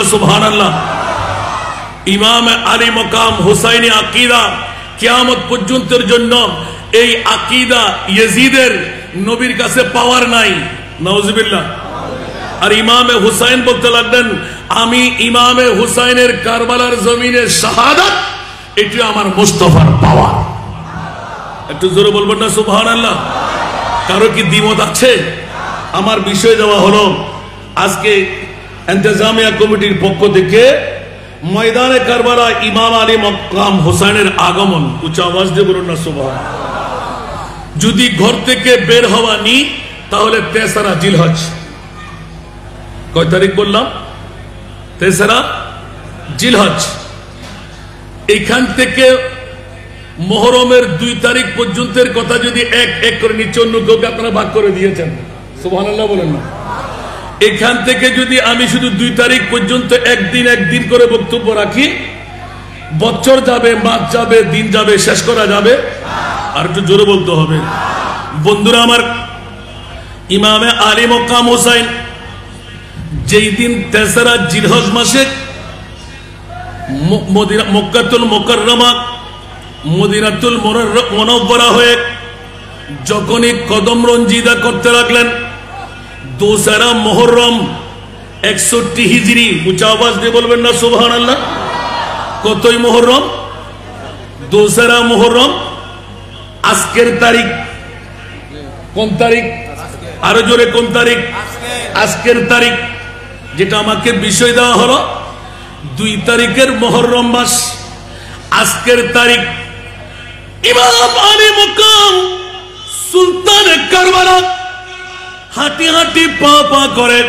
না সুবহানাল্লাহ। ইমাম আলী মকাম হুসাইনি আকীদা কিয়ামত পর্যন্তের জন্য এই আকীদা ইয়াজিদের নবীর কাছে পাওয়ার নাই, নাউজুবিল্লাহ। আর ইমামে হুসাইন বলতে লাগলেন, আমি ইমামে হুসাইনের কারবালার জমিনে শাহাদাত, এটি আমার মুস্তাফার পাওয়ার। একটু জোরে বলবেন না সুবহানাল্লাহ। কারো কি দ্বিমত আছে? আমার বিষয় দেওয়া হলো আজকে ইন্তেজামিয়া কমিটির পক্ষ থেকে ময়দানে কারবালা ইমাম আলী মকাম হুসাইনের আগমন। উচ্চ আওয়াজ দিয়ে বলুন না সুবহানাল্লাহ। যদি ঘর থেকে বের হওয়া নি তাহলে 3রা জিলহজ। কয় তারিখ বললাম? 3রা জিলহজ। এইখান থেকে মুহররমের 2 তারিখ পর্যন্তের কথা যদি এক এক করে নিচে অন্য কাউকে আপনারা ভাগ করে দিয়েছেন, সুবহানাল্লাহ বলেন না। এখান থেকে যদি আমি শুধু 2 তারিখ পর্যন্ত একদিন করে বক্তব্য রাখি, বছর যাবে, মাস যাবে, দিন যাবে, শেষ করা যাবে? আর একটু জোরে বলতে হবে। বন্ধুরা আমার, ইমামে আলী মকাম হুসাইন যেই দিন 3রা জিলহজ মাসে মক্কাতুল মুকাররমা মদিনাতুল মুনাওয়ারা হয়ে যখনই কদম রঞ্জিদা করতে লাগলেন, 2রা মুহররম 61 হিজরি। উচ্চ আওয়াজ দিয়ে বলবেন না সুবহানাল্লাহ। কতই মুহররম? 2রা মুহররম। আজকের তারিখ কোন তারিখ? আরো জোরে কোন তারিখ? আজকের তারিখ। যেটা আমাকে বিষয় দেওয়া হলো 2 তারিখের মুহররম মাস, আজকের তারিখ। ইমাম আলী মকাম সুলতানে কারবালা হাঁটি হাঁটি পা পা করে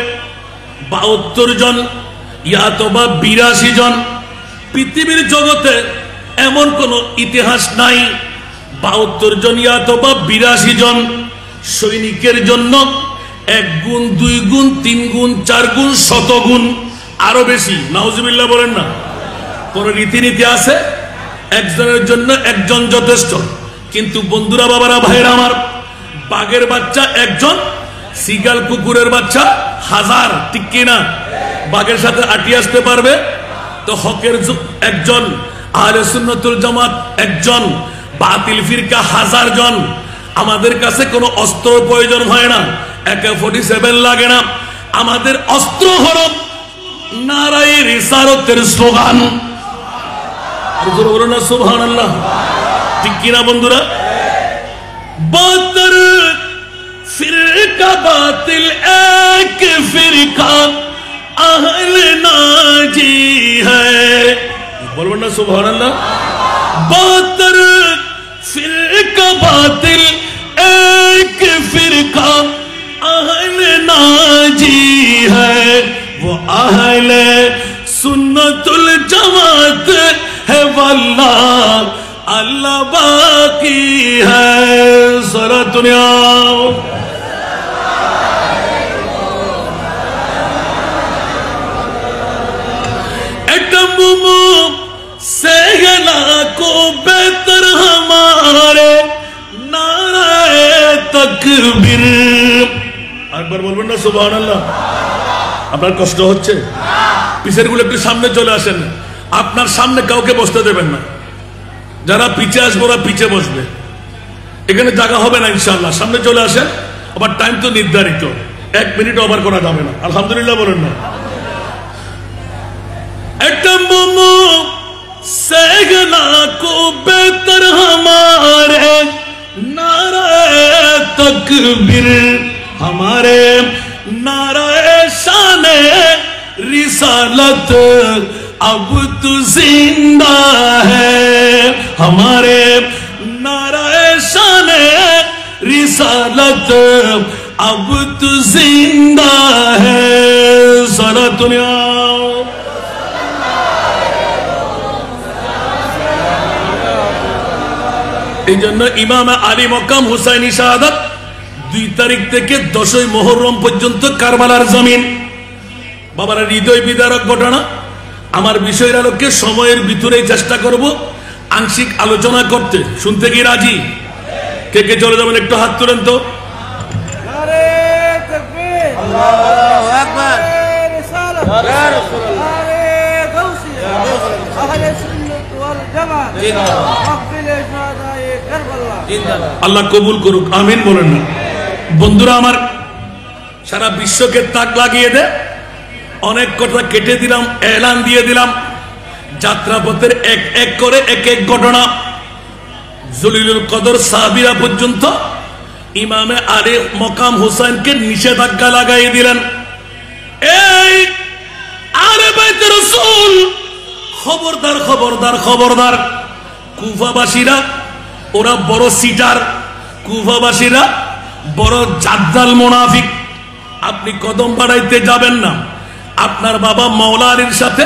72 জন ইয়াতবা 82 জন। পৃথিবীর জগতে এমন কোন ইতিহাস নাই 72 জন ইয়াতবা 82 জন সৈনিকের জন্য 1 গুণ 2 গুণ 3 গুণ 4 গুণ 100 গুণ আরো বেশি। নাউজুবিল্লাহ বলেন না। কোন রীতিনীতি আছে? একজনের জন্য একজন যথেষ্ট। কিন্তু বন্ধুরা, বাবারা, ভাইরা আমার, বাঘের বাচ্চা একজন, সিগাল কুকুরের বাচ্চা 1000, ঠিক কিনা? বাঘের সাথে আটি আসতে পারবে? তো হকের একজন, আহলে সুন্নাতুল জামাত একজন, বাতিল ফিরকা 1000 জন। আমাদের কাছে কোনো অস্ত্র প্রয়োজন হয় না, AK-47 লাগে না। আমাদের অস্ত্র হলো নারায়ে রিসালাতের স্লোগান। বলুন না সুবহানাল্লাহ, ঠিক কিনা বন্ধুরা? 72 ফিরকা বাতিল, এক ফিরকা আহলে নাজি হ্যায়। বলবেন না সুবহানাল্লাহ। 72 ফিরকা বাতিল, এক ফিরকা আহলে নাজি হ্যায়। वो आहले सुन्नतुल जमात है वल्लाह, अल्लाह बाकी है सारा दुनिया। एटम से को बेहतर हमारे नारे तकबीर। একবার বলবেন না সুবহানাল্লাহ। আপনার কষ্ট হচ্ছে? পিছের গুলো একটু সামনে চলে আসেন। আপনার সামনে কাউকে বসতে দেবেন না। যারা পিছে আসবে ওরা পিছে বসবে, এখানে জায়গা হবে না ইনশাআল্লাহ। সামনে চলে আসেন। আবার টাইম তো নির্ধারিত, 1 মিনিট ওভার করা যাবে না। আলহামদুলিল্লাহ বলেন না। সেগলা কো বেহতর हमारे नारे तकबीर, हमारे नारे शाने रिसालत अब तो जिंदा है। हमारे नारे शाने रिसालत अब तो जिंदा है सारा दुनिया। এই জন্য ইমাম আলী মকাম হুসাইনি শাহাদাত 2 তারিখ থেকে 10ই মুহররম পর্যন্ত কারবালার জমিন। বাবারা, হৃদয় বিদারক ঘটনা। আমার বিষয়ের আলোকে সময়ের ভিতরে চেষ্টা করব আংশিক আলোচনা করতে। শুনতে কি রাজি? কে কে চলে যাবেন একটু হাত তুলেন তো। নারে তাকবীর, আল্লাহু আকবার, ইয়া রাসূলুল্লাহ। আল্লাহ কবুল করুক, আমিন বলেন না। বন্ধুরা আমার, সারা বিশ্বকে তাক লাগিয়ে দে, অনেক কথা কেটে দিলাম, এলান দিয়ে দিলাম। যাত্রাপথের এক এক করে এক এক ঘটনা, জলিলুল কদর সাহাবীরা পর্যন্ত ইমামে আলী মকাম হোসেনকে নিষেধাজ্ঞা লাগাই দিলেন। এই আলে বাইতে রাসূল, খবরদার খবরদার খবরদার। কুফাবাসীরা ওরা বড় সিটার, কুফাবাসীরা বড় জাদ্দাল মুনাফিক। আপনি কদম বাড়াইতে যাবেন না। আপনার বাবা মাওলা আলীর সাথে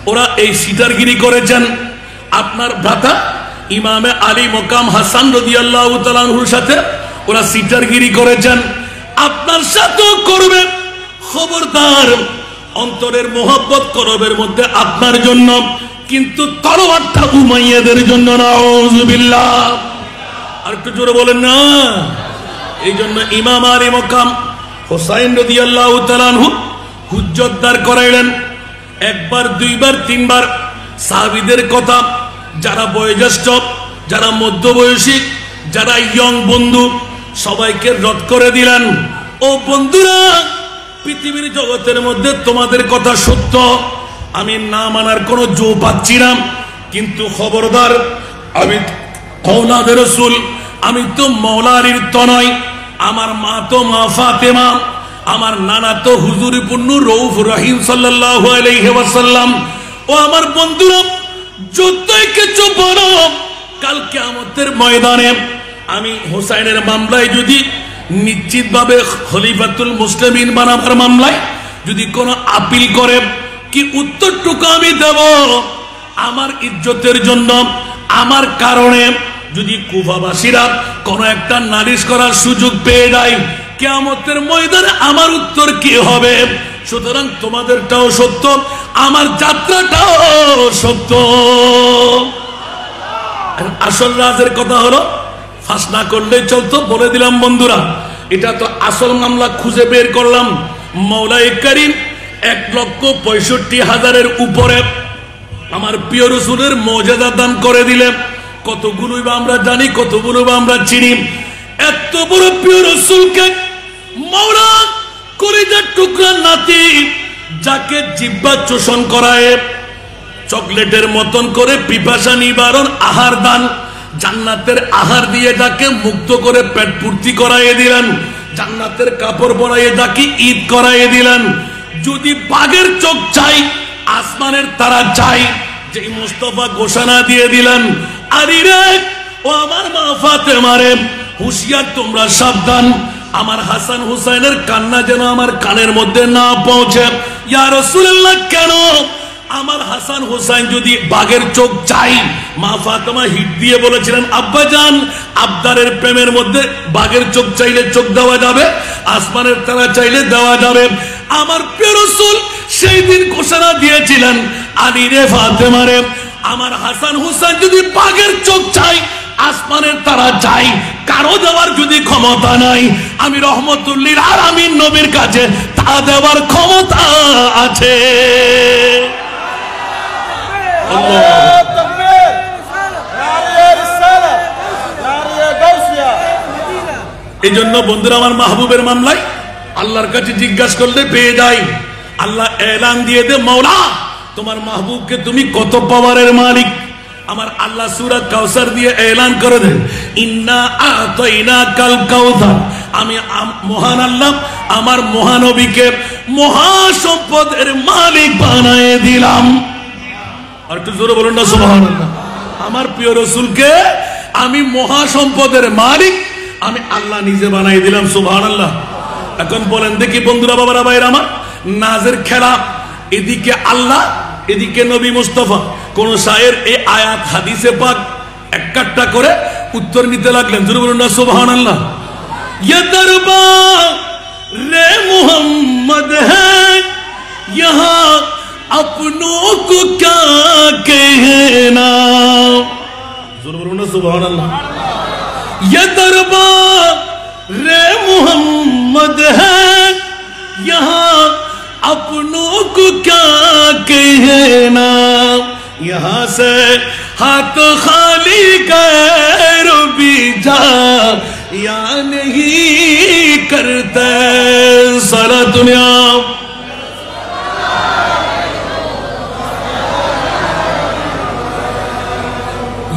ওরা এই সিটারগিরি করেছেন। আপনার ভ্রাতা ইমামে আলী মকাম হাসান রাদিয়াল্লাহু তাআলা আনহুর সাথে ওরা সিটারগিরি করেছেন, আপনার সাথেও করবে। খবরদার, অন্তরের মোহব্বত করবের মধ্যে আপনার জন্য, কিন্তু তরবারটা উমাইয়াদের জন্য। নাউযুবিল্লাহ। আর একটু জোরে বলেন না। এই জন্য ইমাম আলী মকাম হোসাইন রাদিয়াল্লাহু তাআলা আনহু হুজ্জত দাঁড় করাইলেন। একবার, দুইবার, তিনবার সাহাবীদের কথা, যারা বয়োজ্যেষ্ঠ, যারা মধ্যবয়সী, যারা ইয়ং বন্ধু, সবাইকে রদ করে দিলেন। ও বন্ধুরা, পৃথিবীর জগতের মধ্যে তোমাদের কথা সত্য, আমি না মানার কোনো জো পাচ্ছি না, কিন্তু খবরদার, আমি আওলাদে রাসূল, আমি তো মাওলা আলীর তনয়। আমার মা তো মা ফাতেমা, আমার নানা তো হুজুর পুন্নু রউফ রহিম সাল্লাল্লাহু আলাইহি ওয়াসাল্লাম। ও আমার বন্ধুরা, যতই কিছু বলো, কাল কিয়ামতের ময়দানে আমি হোসাইনের মামলায় যদি নিশ্চিতভাবে খলিফাতুল মুসলিমিন বানাবার মামলায় যদি কোনো আপিল করে, কি উত্তরটুকু আমি দেব? আমার ইজ্জতের জন্য, আমার কারণে যদি কুফাবাসীরা কোনো একটা নালিশ করার সুযোগ পেয়ে যায়, কিয়ামতের ময়দানে আমার উত্তর কি হবে? সুতরাং তোমাদেরটাও সত্য, আমার যাত্রাটাও সত্য। আসল রাজের কথা হলো, ফাঁস না করলেই চলতো। বলে দিলাম বন্ধুরা, এটা তো আসল মামলা খুঁজে বের করলাম। মাওলাই কারীম 1,65,000 উপরে আমার প্রিয় রাসূলের মর্যাদা দান করে দিলে। কতগুলো বা আমরা জানি, কতগুলো বা আমরা চিনি। এত বড় প্রিয় রাসূলকে মাওলা কলিজার টুকরা নাতি, যাকে জিহ্বা চোষণ করায়, চকলেটের মতন করে পিপাসা নিবারণ আহার দান, জান্নাতের আহার দিয়ে যাকে মুক্ত করে পেট পূর্তি করাইয়ে দিলেন, জান্নাতের কাপড় পরাইয়ে যাকে ঈদ করাইয়ে দিলেন। যদি বাঘের চোখ চাই, আসমানের তারা চাই, যে মুস্তাফা ঘোষণা দিয়ে দিলেন, আলী রে, ও আমার মা ফাতেমারে, হুঁশিয়ার, তোমরা সাবধান, আমার হাসান হুসাইনের কান্না যেন আমার কানের মধ্যে না পৌঁছে। ইয়া রাসূলুল্লাহ, কেন? আমার হাসান হুসাইন যদি বাঘের চোখ চাই, মা ফাতেমা হিট দিয়ে বলেছিলেন, আব্বাজান, আবদারের প্রেমের মধ্যে বাঘের চোখ চাইলে চোখ দেওয়া যাবে, আসমানের তারা চাইলে দেওয়া যাবে। আমার প্রিয় রাসূল সেই দিন ঘোষণা দিয়েছিলেন, আলী রে, ফাতেমা রে, আমার হাসান হুসাইন যদি বাঘের চোখ চাই, আসমানের তারা চাই, কারো দেওয়ার যদি ক্ষমতা নাই, আমি রহমতুল্লিল আলামিন নবীর কাছে তা দেওয়ার ক্ষমতা আছে। এই জন্য বন্ধুরা আমার, মাহবুবের মামলায় আল্লাহর কাছে জিজ্ঞাসা করলে পেয়ে যাই। আল্লাহ এলান দিয়ে দে, মাওলা, তোমার মাহবুবকে তুমি কত পাওয়ারের মালিক। আমার আল্লাহ সূরা কাউসার দিয়ে এলান করে দেন, ইন্না আতাইনাকাল কাউসার। আমি মহান আল্লাহ আমার মহানবীকে মহাসম্পদের মালিক বানায় দিলাম। আর একটু জোরে বলুন না সুবহানাল্লাহ। আমার প্রিয় রাসূলকে আমি মহাসম্পদের মালিক, আমি আল্লাহ নিজে বানাই দিলাম। সুবহানাল্লাহ। এখন বলেন দেখি বন্ধুরা, বাবারা, ভাইরা আমার, নাজের খেলা, এদিকে আল্লাহ, এদিকে নবী মুস্তাফা। কোন শায়ের এই আয়াত হাদিসে পাক একটা করে উত্তর নিতে লাগলেন। জোরে বলুন না সুবহানাল্লাহ। ये दरबार रे मोहम्मद है, यहाँ अपनों को क्या कहना। जोर बोलो ना सुभान अल्लाह। ये दरबार रे मोहम्मद है, यहाँ अपनों को क्या कहना। यहाँ से हाथ खाली गैर भी जा या नहीं करते सारा दुनिया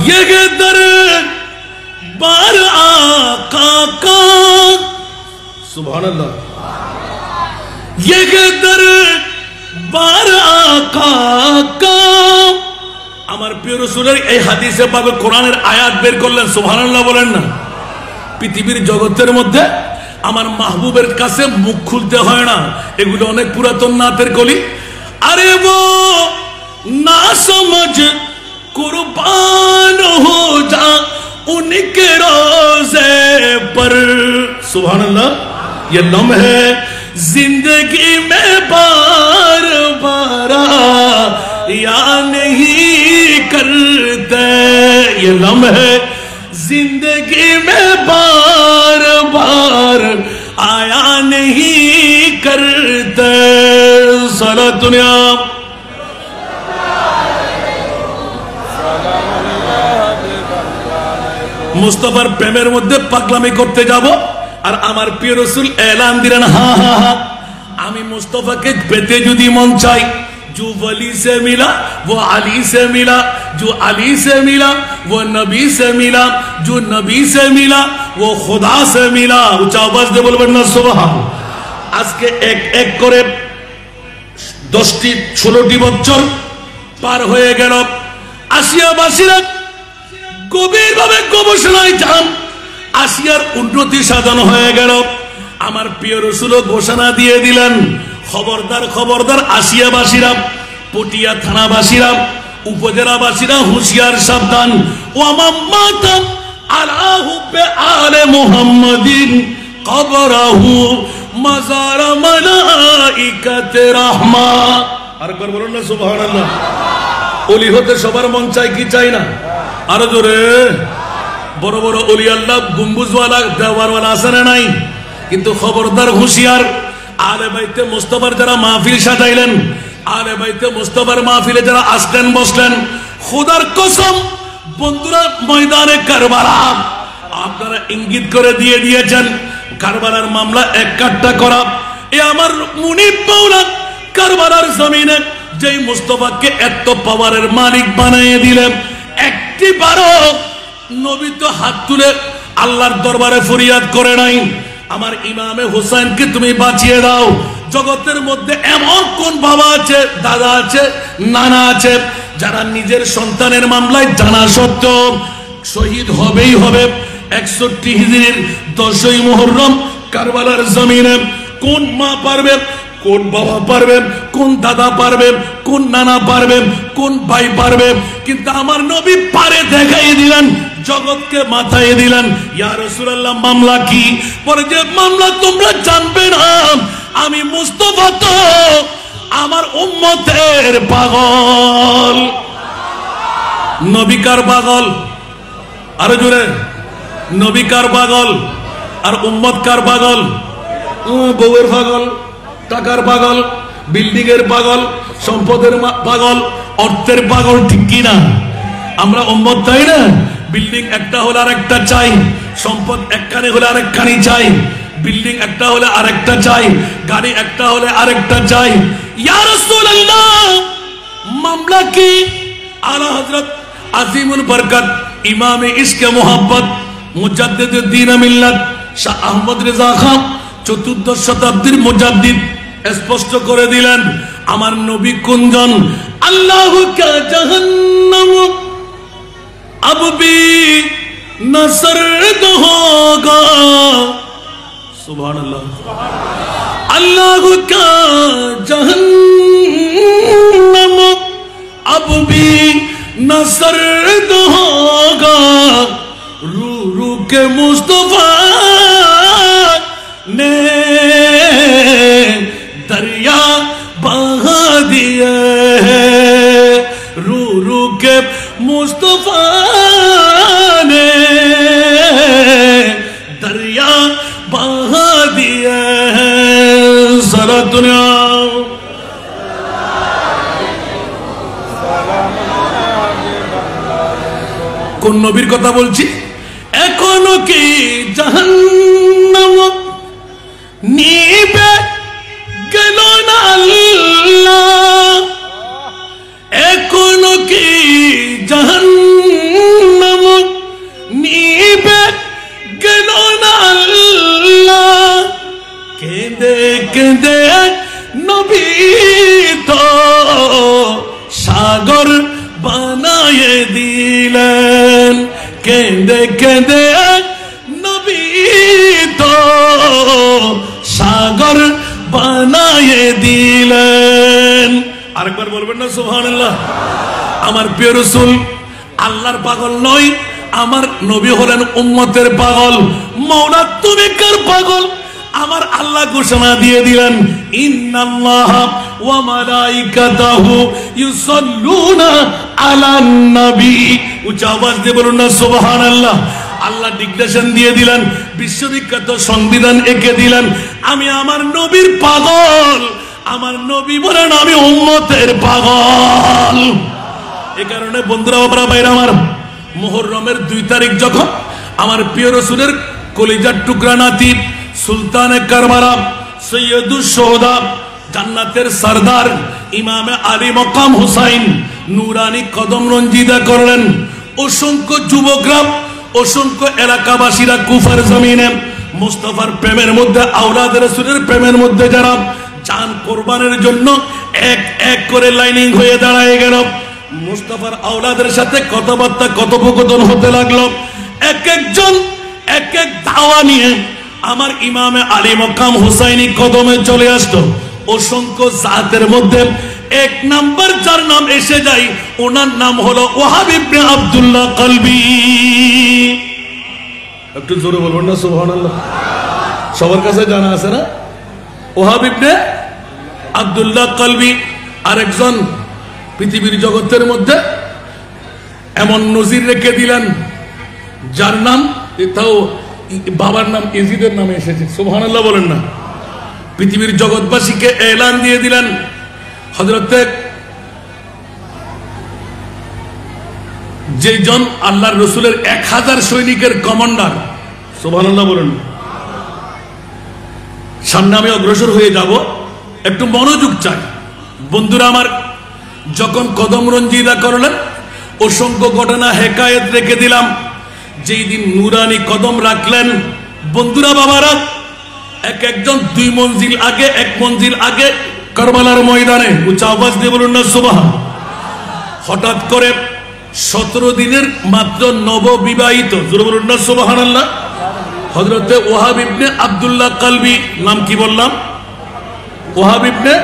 ये दर बार आका का सुभान अल्लाह ये दर बार आका का আমার প্রিয় রাসূলের এই হাদিসে পাবে কোরআনের আয়াত বের করলেন সুবহানাল্লাহ বলেন না পৃথিবীর জগতের মধ্যে আমার মাহবুবের কাছে মুখ খুলতে হয় না এগুলো অনেক পুরাতন নাতের কলি আরে वो ना समझ कुर्बान हो जा उनके रोज़े पर सुभान अल्लाह ये लम्हे जिंदगी में बार बार या नहीं करते ये लम्हे जिंदगी में बार बार आया नहीं करते सारा दुनिया मुस्तफार प्रेमेर मध्य पागलामी करते जाबो और आमार प्रिय रसूल ऐलान दिलेन हाँ हाँ हाँ आमी मुस्तफा के पेते जुदी मन चाई जो वली से मिला वो अली से मिला जो अली से मिला वो नबी से मिला जो नबी से मिला वो खुदा से मिला ऊंचा आवाज दे बोलबेन ना सुबहान आज के एक करे 10টি 16টি বছর পার হয়ে গেল আসিয়াবাসীরা গভীর ভাবে গবেষণায় যান আসিয়ার উন্নতি সাধন হয়ে গেল আমার প্রিয় রাসূল ঘোষণা দিয়ে দিলেন খবরদার খবরদার আসিয়াবাসীরা পটিয়া থানাবাসীরা উপজেলাবাসীরা হুঁশিয়ার সাবধান ওয়া মাম্মাতা আলা হুব্বে আলে মুহাম্মাদিন কবরাহু মাজার মালাইকাতে রাহমা আর একবার বলুন না সুবহানাল্লাহ ওলি হতে সবার মন চাই কি চাই না আরো জোরে বড় বড় ওলি আল্লাহ গম্বুজওয়ালা দেওয়ারওয়ালা আছে না নাই কিন্তু খবরদার হুঁশিয়ার আলে বাইতে মুস্তাফার যারা মাহফিল সাজাইলেন আলে বাইতে মুস্তাফার মাহফিলে যারা আসলেন বসলেন খোদার কসম বন্ধুরা ময়দানে কারবালা আপনারা ইঙ্গিত করে দিয়ে দিয়েছেন কারবালার মামলা এক কাট্টা করা এ আমার মুনিব মাওলা কারবালার জমিনে যেই মুস্তাফাকে এত পাওয়ারের মালিক বানিয়ে দিলেন একটি বারো নবী তো হাত তুলে আল্লাহর দরবারে ফরিয়াদ করে নাই আমার ইমামে হোসেনকে তুমি বাঁচিয়ে দাও জগতের মধ্যে এমন কোন বাবা আছে দাদা আছে নানা আছে যারা নিজের সন্তানের মামলায় জানা সত্ত্বেও শহীদ হবেই হবে 61 হিজরির 10ই মুহররম কারবালার জমিনে কোন মা পারবে কোন বাবা পারবে কোন দাদা পারবে কোন নানা পারবে কোন ভাই পারবে কিন্তু আমার নবী পারে দেখাই দিলেন জগৎকে মাথায় দিলেন ইয়া রাসূলুল্লাহ মামলা কি পরে যে মামলা তোমরা জানবে না আমি মুস্তাফা তো আমার উম্মতের পাগল নবী কার পাগল আরো জোরে নবী কার পাগল আর উম্মত কার পাগল বউয়ের পাগল টাকার পাগল বিল্ডিং এর পাগল সম্পদের পাগল অর্থের পাগল ঠিক কি না আমরা উম্মত তাই না বিল্ডিং একটা হলে আরেকটা চাই সম্পদ একখানে হলে আরেকখানি চাই বিল্ডিং একটা হলে আরেকটা চাই গাড়ি একটা হলে আরেকটা চাই ইয়া রাসূলুল্লাহ মামলা কি আলা হযরত আজিমুল বরকত ইমামে ইশকে মোহাব্বত মুজাদ্দিদুদ দ্বীন মিল্লাত শাহ আহমদ রেজা খান 14th শতাব্দীর মুজাদ্দিদ স্পষ্ট করে দিলেন আমার নবী কুনজন আল্লাহু কা জাহান্নাম अब भी न सर्द होगा सुभान अल्लाह अल्लाह का जहन्नम अब भी न सर्द होगा रू रू के मुस्तफा ने दरिया बहा दिए रू रू के मुस्तफा ने दरिया बहा दिया सारा दुनिया কোন নবীর কথা বলছি? এখনো কি জাহান্নাম নিবে গেল না আল্লাহ, এখনো কি জাহান্নাম নিবে গেল না আল্লাহ। কেঁদে কেঁদে নবী তো সাগর বানায়ে দিলেন, কেঁদে কেঁদে নবী তো সাগর বানায়ে দিলেন। আরেকবার বলবেন না সুবহানাল্লাহ? আমার প্রিয় রাসূল আল্লাহর পাগল নয়, আমার নবী হলেন উম্মতের পাগল। মওলা তুমি কার পাগল? আমার আল্লাহ ঘোষণা দিয়ে দিলেন, ইন্নাল্লাহা ওয়া মালাইকাতাহু ইউসাল্লুনা আলান নবী। উচ্চ আওয়াজ দিয়ে বলুন না সুবহানাল্লাহ। আল্লাহ ডিক্লেরেশন দিয়ে দিলেন, বিশ্ববিখ্যাত সংবিধান এঁকে দিলেন, আমি আমার নবীর পাগল। আমার নবী বলেন আমি উম্মতের পাগল। এই কারণে বন্ধুরা বাবারা ভাইরা আমার, মুহররমের 2 তারিখ যখন আমার প্রিয় রাসূলের কলিজার টুকরা নাতি সুলতানে কারবালা সৈয়দুশ শুহাদা জান্নাতের সরদার ইমামে আলী মকাম হুসাইন নুরানি কদম রঞ্জিদা করলেন, অসংখ্য যুবকরা অসংখ্য এলাকাবাসীরা কুফার জমিনে মুস্তাফার প্রেমের মধ্যে, আওলাদ রাসূলের প্রেমের মধ্যে যারা জান কোরবানের জন্য এক এক করে লাইনিং হয়ে দাঁড়ায় গেল। মুস্তাফার আওলাদের সাথে কথাবার্তা কথোপকথন হতে লাগলো। এক একজন এক এক দাওয়া নিয়ে আমার ইমামে আলী মকাম হুসাইনি কদমে চলে আসতো। অসংখ্য জাতের মধ্যে 1 নাম্বার যার নাম এসে যায় ওনার নাম হলো ওয়াহাব ইবনে আব্দুল্লাহ কলবি। একটু জোরে বলবেন না সুবহানাল্লাহ? সবার কাছে জানা আছে না? ওয়াহাব ইবনে আব্দুল্লাহ কলবি আরেকজন পৃথিবীর জগতের মধ্যে এমন নজির রেখে দিলেন যার নাম, এটাও বাবার নাম ইজিদের নামে এসেছে। সুবহানাল্লাহ বলেন না? পৃথিবীর জগৎবাসীকে এলান দিয়ে দিলেন, হযরতে যেজন আল্লাহর রাসূলের 1000 সৈনিকের কমান্ডার। সুবহানাল্লাহ বলেন। সামনে আমি অগ্রসর হয়ে যাব, একটু মনোযোগ চাই বন্ধুরা আমার। যখন কদম রঞ্জিদা করলেন অসংখ্য ঘটনা হেকায়েত রেখে দিলাম। যেই দিন নুরানি কদম রাখলেন বন্ধুরা বাবারা, এক একজন 2 মঞ্জিল আগে 1 মঞ্জিল আগে কারবালার ময়দানে, উচ্চ আওয়াজ দিয়ে বলুন না সুবহান। হঠাৎ করে 17 দিনের মাত্র নববিবাহিত, জোরে বলুন না সুবহানাল্লাহ, হযরতে ওয়াহাব ইবনে আব্দুল্লাহ কলবি, নাম কি বললাম? ওয়াহাব ইবনে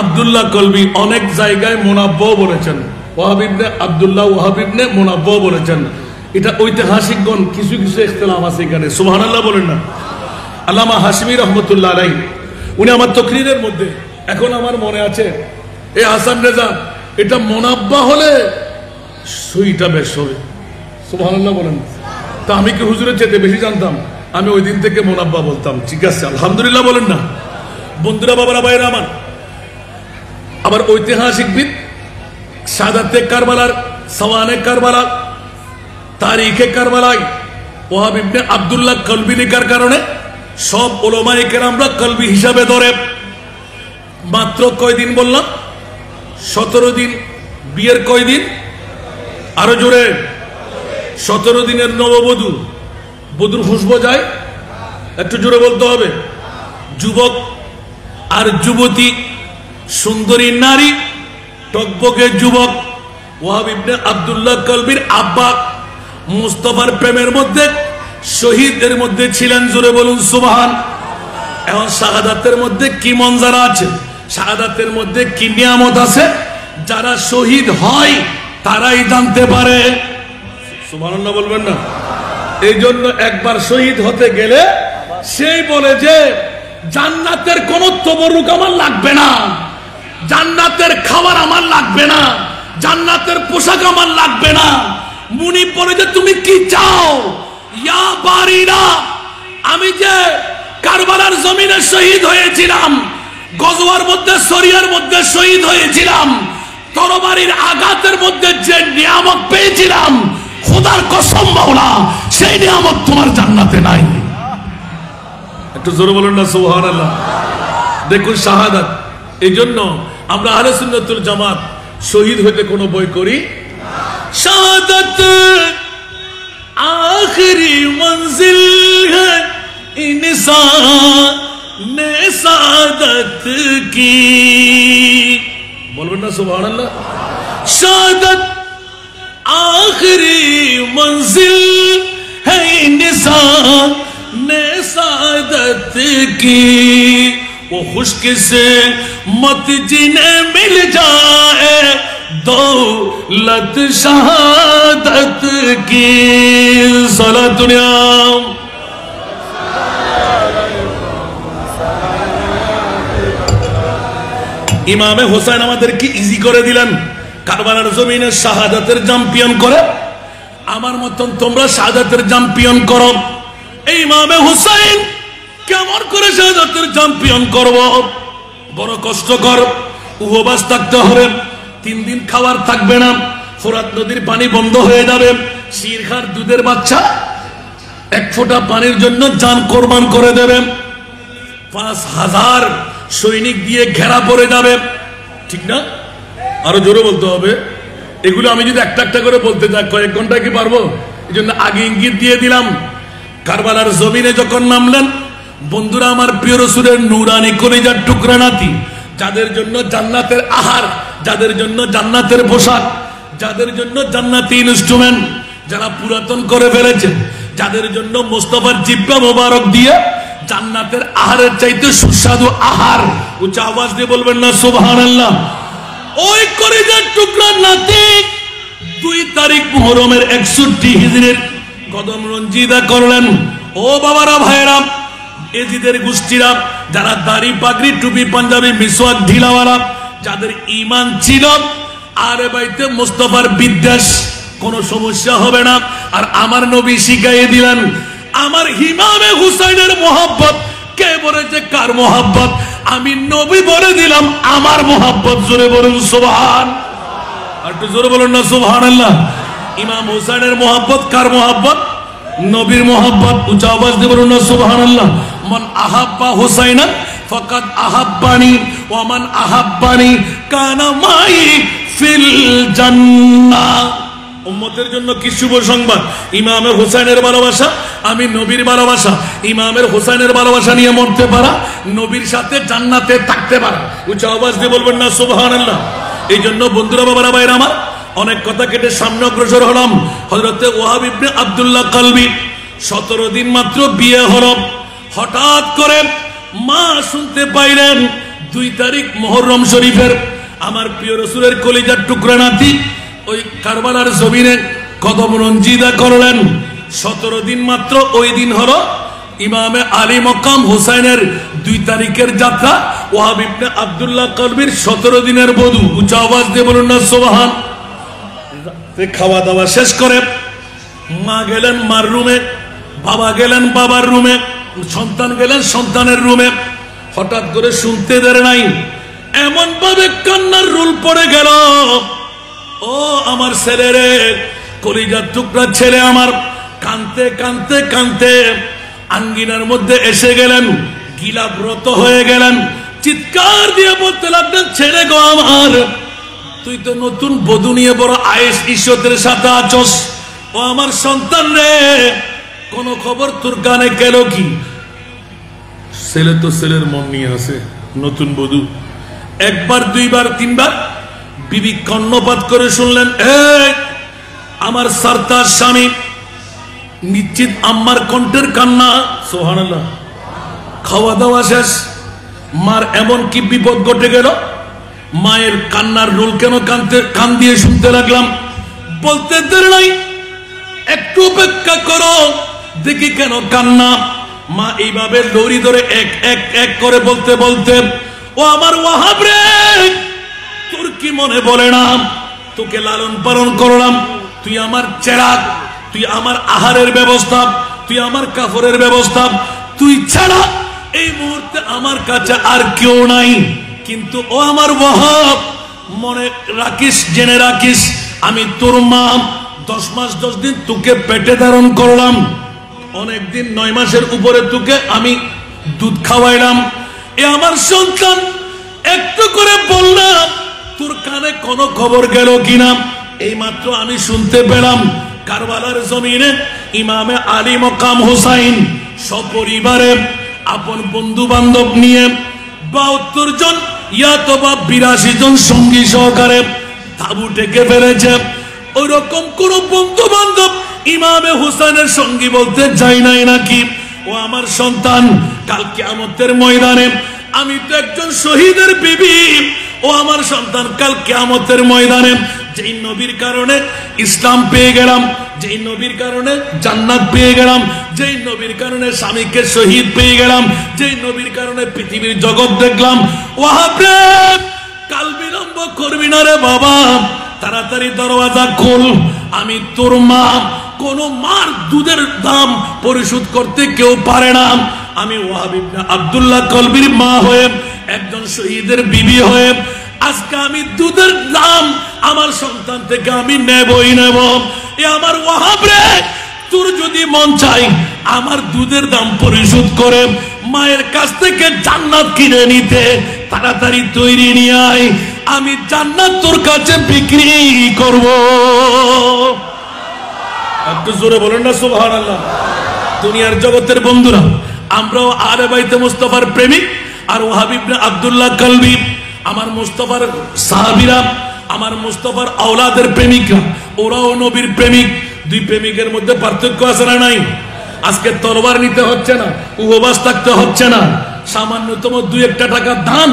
আব্দুল্লাহ কলবি। অনেক জায়গায় মুনাব্বাও বলেছেন, ওয়াহাব ইবনে আব্দুল্লাহ, ওয়াহাব ইবনে মুনাব্বাও বলেছেন। এটা ঐতিহাসিকগণ কিছু কিছু ইখতিলাফ আছে এখানে। সুবহানাল্লাহ বলেন না? আল্লামা হাশমি রহমতুল্লাহ আলাইহি উনি আমার তাকরীরের মধ্যে, এখন আমার মনে আছে, এ হাসান রেজা এটা মুনাব্বা হলে সইটা বেশ হবে। সুবহানাল্লাহ বলেন। তা আমি কি হুজুরের চেয়ে বেশি জানতাম? আমি ওই দিন থেকে মুনাব্বা বলতাম। ঠিক আছে, আলহামদুলিল্লাহ বলেন না? বন্ধুরা বাবারা ভাইরা আমার, আবার ঐতিহাসিকবিদ শাহাদাতে কারবালার, সওয়ানে কারবালা, তারিখে কারবালায় ওয়াহাব ইবনে আব্দুল্লাহ কলবি লেখার কারণে সব উলামায়ে কেরামরা কলবি হিসাবে ধরে। মাত্র কয়দিন বললাম? 17 দিন। বিয়ের কয়দিন? আরো জোরে। 17 দিনের নববধূ, বধূর খুশবু যায়, একটু জোরে বলতে হবে। যুবক আর যুবতী, সুন্দরী নারী, টকবকে যুবক ওয়াহাব ইবনে আব্দুল্লাহ কলবির আব্বা মুস্তাফার প্রেমের মধ্যে শহীদের মধ্যে ছিলেন, জোরে বলুন সুবহান। এখন শাহাদাতের মধ্যে কি মঞ্জারা আছে, শাহাদাতের মধ্যে কি নিয়ামত আছে, যারা শহীদ হয় তারাই জানতে পারে। সুবহানাল্লাহ বলবেন না? এই জন্য একবার শহীদ হতে গেলে সেই বলে যে জান্নাতের কোন তবরুক আমার লাগবে না, জান্নাতের খাবার আমার লাগবে না, জান্নাতের পোশাক আমার লাগবে না। মুনি বলে যে তুমি কি চাও? ইয়া বারিনা, আমি যে কারবালার জমিনে শহীদ হয়েছিলাম, গজওয়ার মধ্যে সরিয়ার মধ্যে শহীদ হয়েছিলাম, তরবারির আঘাতের মধ্যে যে নিয়ামত পেয়েছিলাম, খোদার কসম মাওলা, সেই নিয়ামত তোমার জান্নাতে নাই। একটু জোরে বলুন না সুবহানাল্লাহ। দেখুন শাহাদাত। এই জন্য আমরা আহলে সুন্নাতুল জামাত শহীদ হইতে কোনো বই করি। শাহাদাত आखिरी मंजिल है इंसान ने सादत की, बोलबेन ना सुभान अल्लाह। शाहादत आखिरी मंजिल है इंसान ने सादत की, वो खुशकिस्मत जिन्हें मिल जाए दौलत शहादत की। सलात दुनिया ইমামে হোসেন আমাদেরকে ইজি করে দিলেন, কারবালার জমিনে শাহাদাতের চ্যাম্পিয়ন করে। আমার মতন তোমরা শাহাদাতের চ্যাম্পিয়ন করো। এই ইমামে হোসেন কেমন করে শাহাদাতের চ্যাম্পিয়ন করব? বড় কষ্টকর, উপবাস থাকতে হবে, 3 দিন খাবার থাকবে না, ফোরাত নদীর পানি বন্ধ হয়ে যাবে, শিরখার দুধের বাচ্চা 1 ফোঁটা পানির জন্য জান কোরবান করে দেবে, 5000 সৈনিক দিয়ে ঘেরা পড়ে যাবে, ঠিক না? আরো জোরে বলতে হবে। এগুলো আমি যদি একটা একটা করে বলতে যাই কয়েক ঘন্টা কি পারবো? এই জন্য আগে ইঙ্গিত দিয়ে দিলাম। কারবালার জমিনে যখন নামলেন, বন্ধুরা আমার প্রিয় রাসূলের নূরানি কলিজার টুকরা নাতি, যাদের জন্য জান্নাতের আহার, যাদের জন্য জান্নাতের পোশাক, যাদের জন্য জান্নাতি ইনস্ট্রুমেন্ট যারা পুরাতন করে ফেলেছেন, যাদের জন্য মুস্তাফার জিব্বা মোবারক দিয়ে জান্নাতের আহারের চাইতে সুস্বাদু আহার, উচ্চ আওয়াজ দিয়ে বলবেন না সুবহানাল্লাহ। ওই কলিজার টুকরা নাতি 2 তারিখ মুহররমের 61 হিজরির কদম রঞ্জিদা করলেন। ও বাবারা, ভাইরা, এজিদের গোষ্ঠীরা, যারা দাড়ি পাগড়ি টুপি পাঞ্জাবি মিসওয়াক ঢিলাওয়ালা, যাদের ঈমান ছিল, আরে বাইতে মুস্তাফার বিদ্বেষ কোনো সমস্যা হবে না। আর আমার নবী শিখাইয়ে দিলেন, আমার ইমামে হুসাইনের মোহাব্বত কে বলেছে কার মোহাব্বত? আমি নবী বলে দিলাম আমার মোহাব্বত। জোরে বলুন সুবহান। আর একটু জোরে বলুন না সুবহানাল্লাহ। ইমাম হুসাইনের মোহাব্বত কার মোহাব্বত? নবীর মোহাব্বত। উচ্চ আওয়াজ দিয়ে বলুন না সুবহানাল্লাহ। মান আহাব্বা হুসাইনান ফাকাদ আহাব্বানি ওয়া মান আহাব্বানি কানা মাই ফিল জান্নাহ। উম্মতের জন্য কি শুভ সংবাদ! ইমামে হুসাইনের ভালোবাসা, আমি নবীর ভালোবাসা। ইমামের হুসাইনের ভালোবাসা নিয়ে মরতে পারা, নবীর সাথে জান্নাতে থাকতে পারা। উচ্চ আওয়াজ দিয়ে বলবেন না সুবহানাল্লাহ। এই জন্য বন্ধুরা, বাবারা, ভাইরা আমার, অনেক কথা কেটে সামনে অগ্রসর হলাম। হযরতে ওয়াহাব ইবনে আব্দুল্লাহ কালবি 17 দিন মাত্র বিয়ে হলো। হঠাৎ করে মা শুনতে পাইলেন 2 তারিখ মুহররম শরীফের আমার প্রিয় রাসূলের কলিজার টুকরা নাতি ওই কারবালার জমিনে কদম রঞ্জিদা করলেন। 17 দিন মাত্র ওই দিন হলো ইমামে আলী মকাম হুসাইনের 2 তারিখের যাত্রা। ওয়াহাব ইবনে আব্দুল্লাহ কালবির 17 দিনের বধূ। উচ্চ আওয়াজ দিয়ে বলুন না সুবহান। খাওয়া দাওয়া শেষ করে মা গেলেন মার রুমে, বাবা গেলেন বাবার রুমে, সন্তান গেলেন সন্তানের রুমে। হঠাৎ করে শুনতে দেয় নাই, এমন ভাবে কান্নার রোল পড়ে গেল। ও আমার ছেলে রে, কলিজার টুকরা ছেলে আমার, কানতে কানতে কানতে আঙ্গিনার মধ্যে এসে গেলেন, গিলাব্রত হয়ে গেলেন, চিৎকার দিয়ে বলতে লাগলেন, ছেলে গো আমার, তুই তো নতুন বধূ নিয়ে বড় আয়েশ ইজ্জতের সাথে আছস। ও আমার সন্তান রে, কোন খবর তোর কানে গেল কি? ছেলে তো ছেলের মন নিয়ে আছে, নতুন বধূ। 1 বার 2 বার 3 বার বিবি কর্ণপাত করে শুনলেন, আমার সরতার স্বামী, নিশ্চিত আম্মার কণ্ঠের কান্না। সুবহানাল্লাহ। খাওয়া দাওয়া শেষ, মার এমন কি বিপদ ঘটে গেল, মায়ের কান্নার রোল কেন কান দিয়ে শুনতে লাগলাম। বলতে দেরি নাই, একটু অপেক্ষা করো, দেখি কেন কান্না। মা এইভাবে দড়ি ধরে এক এক এক করে বলতে বলতে, ও আমার ওয়াহাব রে, তোর কি মনে বলে না, তোকে লালন পালন করলাম, তুই আমার চেরাগ, তুই আমার আহারের ব্যবস্থা, তুই আমার কাপড়ের ব্যবস্থা, তুই ছাড়া এই মুহূর্তে আমার কাছে আর কেউ নাই। কিন্তু ও আমার ওয়াহাব, মনে রাখিস, জেনে রাখিস, আমি তোর মা, 10 মাস 10 দিন তোকে পেটে ধারণ করলাম, অনেক দিন 9 মাসের উপরে তোকে আমি দুধ খাওয়াইলাম। এ আমার সন্তান, একটু করে বললাম তোর কানে কোনো খবর গেল কিনা? এই মাত্র আমি শুনতে পেলাম কারবালার জমিনে ইমামে আলী মকাম হুসাইন সপরিবারে আপন বন্ধু বান্ধব নিয়ে 72 জন ইয়াতবা 82 জন সঙ্গী সহকারে তাবু টেকে ফেলেছে। ওইরকম কোন বন্ধু বান্ধব ইমামে হুসাইনের সঙ্গী বলতে যাই নাই নাকি? ও আমার সন্তান, কাল কিয়ামতের ময়দানে আমি তো একজন শহীদের বিবি। ও আমার সন্তান, কাল কিয়ামতের ময়দানে যেই নবীর কারণে ইসলাম পেয়ে গেলাম, যেই নবীর কারণে জান্নাত পেয়ে গেলাম, যেই নবীর কারণে স্বামীকে শহীদ পেয়ে গেলাম, যেই নবীর কারণে পৃথিবীর জগৎ দেখলাম, ওয়াহাবে কাল বিলম্ব করবি না রে বাবা, তাড়াতাড়ি দরওয়াজা খোল। আমি তোর মা, কোন মার দুধের দাম পরিশোধ করতে কেউ পারে না। আমি ওয়াহাব ইবনে আব্দুল্লাহ কলবির মা হয়ে, একজন শহীদের বিবি হয়ে, আজকে আমি দুধের দাম আমার সন্তান থেকে আমি নেবই নেব। এ আমার ওয়াহাব রে, তোর যদি মন চাই আমার দুধের দাম পরিশোধ করে মায়ের কাছ থেকে জান্নাত কিনে নিতে, তাড়াতাড়ি তৈরি নিয়ে আয়, আমি জান্নাত তোর কাছে বিক্রি করব। একটু জোরে বলেন না সুবহানাল্লাহ। দুনিয়ার জগতের বন্ধুরা, আমরাও আলে বাইতে মুস্তাফার প্রেমিক, আর ওয়াহাব ইবনে আব্দুল্লাহ কলবি আমার মুস্তাফার সাহাবীরা, আমার মুস্তাফার আওলাদের প্রেমিকরা, ওরাও নবীর প্রেমিক। দুই প্রেমিকের মধ্যে পার্থক্য আছে না নাই? আজকে তরবার নিতে হচ্ছে না, উপবাস থাকতে হচ্ছে না, সামান্যতম 2-1 টাকা দান,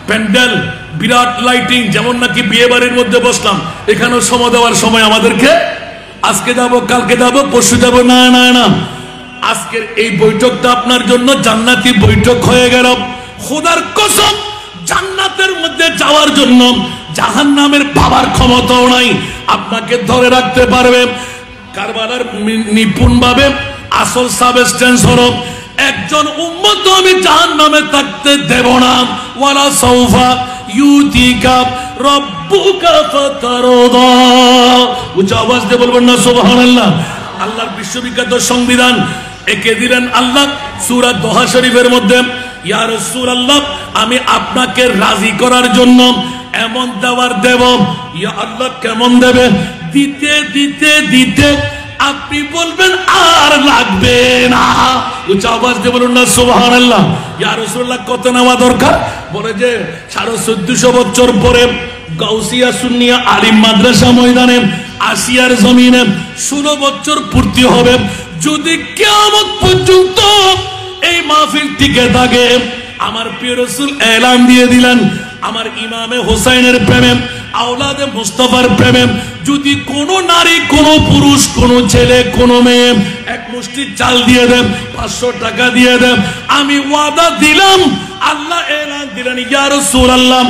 প্যান্ডেল, বিরাট লাইটিং, যেমন নাকি বিয়ে বাড়ির মধ্যে বসলাম, এখানেও সময় দেওয়ার সময় আমাদেরকে, আজকে যাব, কালকে যাব, পরশু যাব, না না না, আজকের এই বৈঠকটা আপনার জন্য জান্নাতি বৈঠক হয়ে গেল। খোদার কসম, জান্নাতের মধ্যে যাওয়ার জন্য জাহান্নামের ভাবার ক্ষমতাও নাই আপনাকে ধরে রাখতে পারবে। কারবালার নিপুণ ভাবে আসল সাবস্টেন্স হলো, একজন উম্মত আমি জাহান্নামে থাকতে দেব না। ওয়ালা সাউফা ইউতিকা রাব্বুকা ফাতারদা। উচ্চ আওয়াজ দিয়ে বলবেন না সুবহানাল্লাহ। আল্লাহর বিশ্ববিখ্যাত সংবিধান একে দিলেন আল্লাহ সূরা দোহা শরীফের মধ্যে, ইয়া রাসূলুল্লাহ, আমি আপনাকে রাজি করার জন্য এমন দেওয়ার দেব। ইয়া আল্লাহ, কেমন দেবে? দিতে দিতে দিতে আপনি বলবেন আর লাগবে না। উচ্চ আওয়াজ দিয়ে বলুন না সুবহানাল্লাহ। ইয়া রাসূলুল্লাহ, কত নেওয়া দরকার? বলে যে 1450 বছর পরে গাউসিয়া সুন্নিয়া আলিম মাদ্রাসা ময়দানে আসিয়ার জমিনে 16 বছর পূর্তি হবে। যদি কিয়ামত পর্যন্ত এই মাহফিল টিকে থাকে, আমার প্রিয় রাসূল এলান দিয়ে দিলেন, আমার ইমামে হোসাইনের প্রেমে, আওলাদে মুস্তাফার প্রেমে যদি কোন নারী, কোন পুরুষ, কোন ছেলে, কোন মেয়ে এক মুষ্টি চাল দিয়ে দেন, 500 টাকা দিয়ে দেন, আমি ওয়াদা দিলাম, আল্লাহ এলান দিলেন, ইয়া রাসূলুল্লাহ,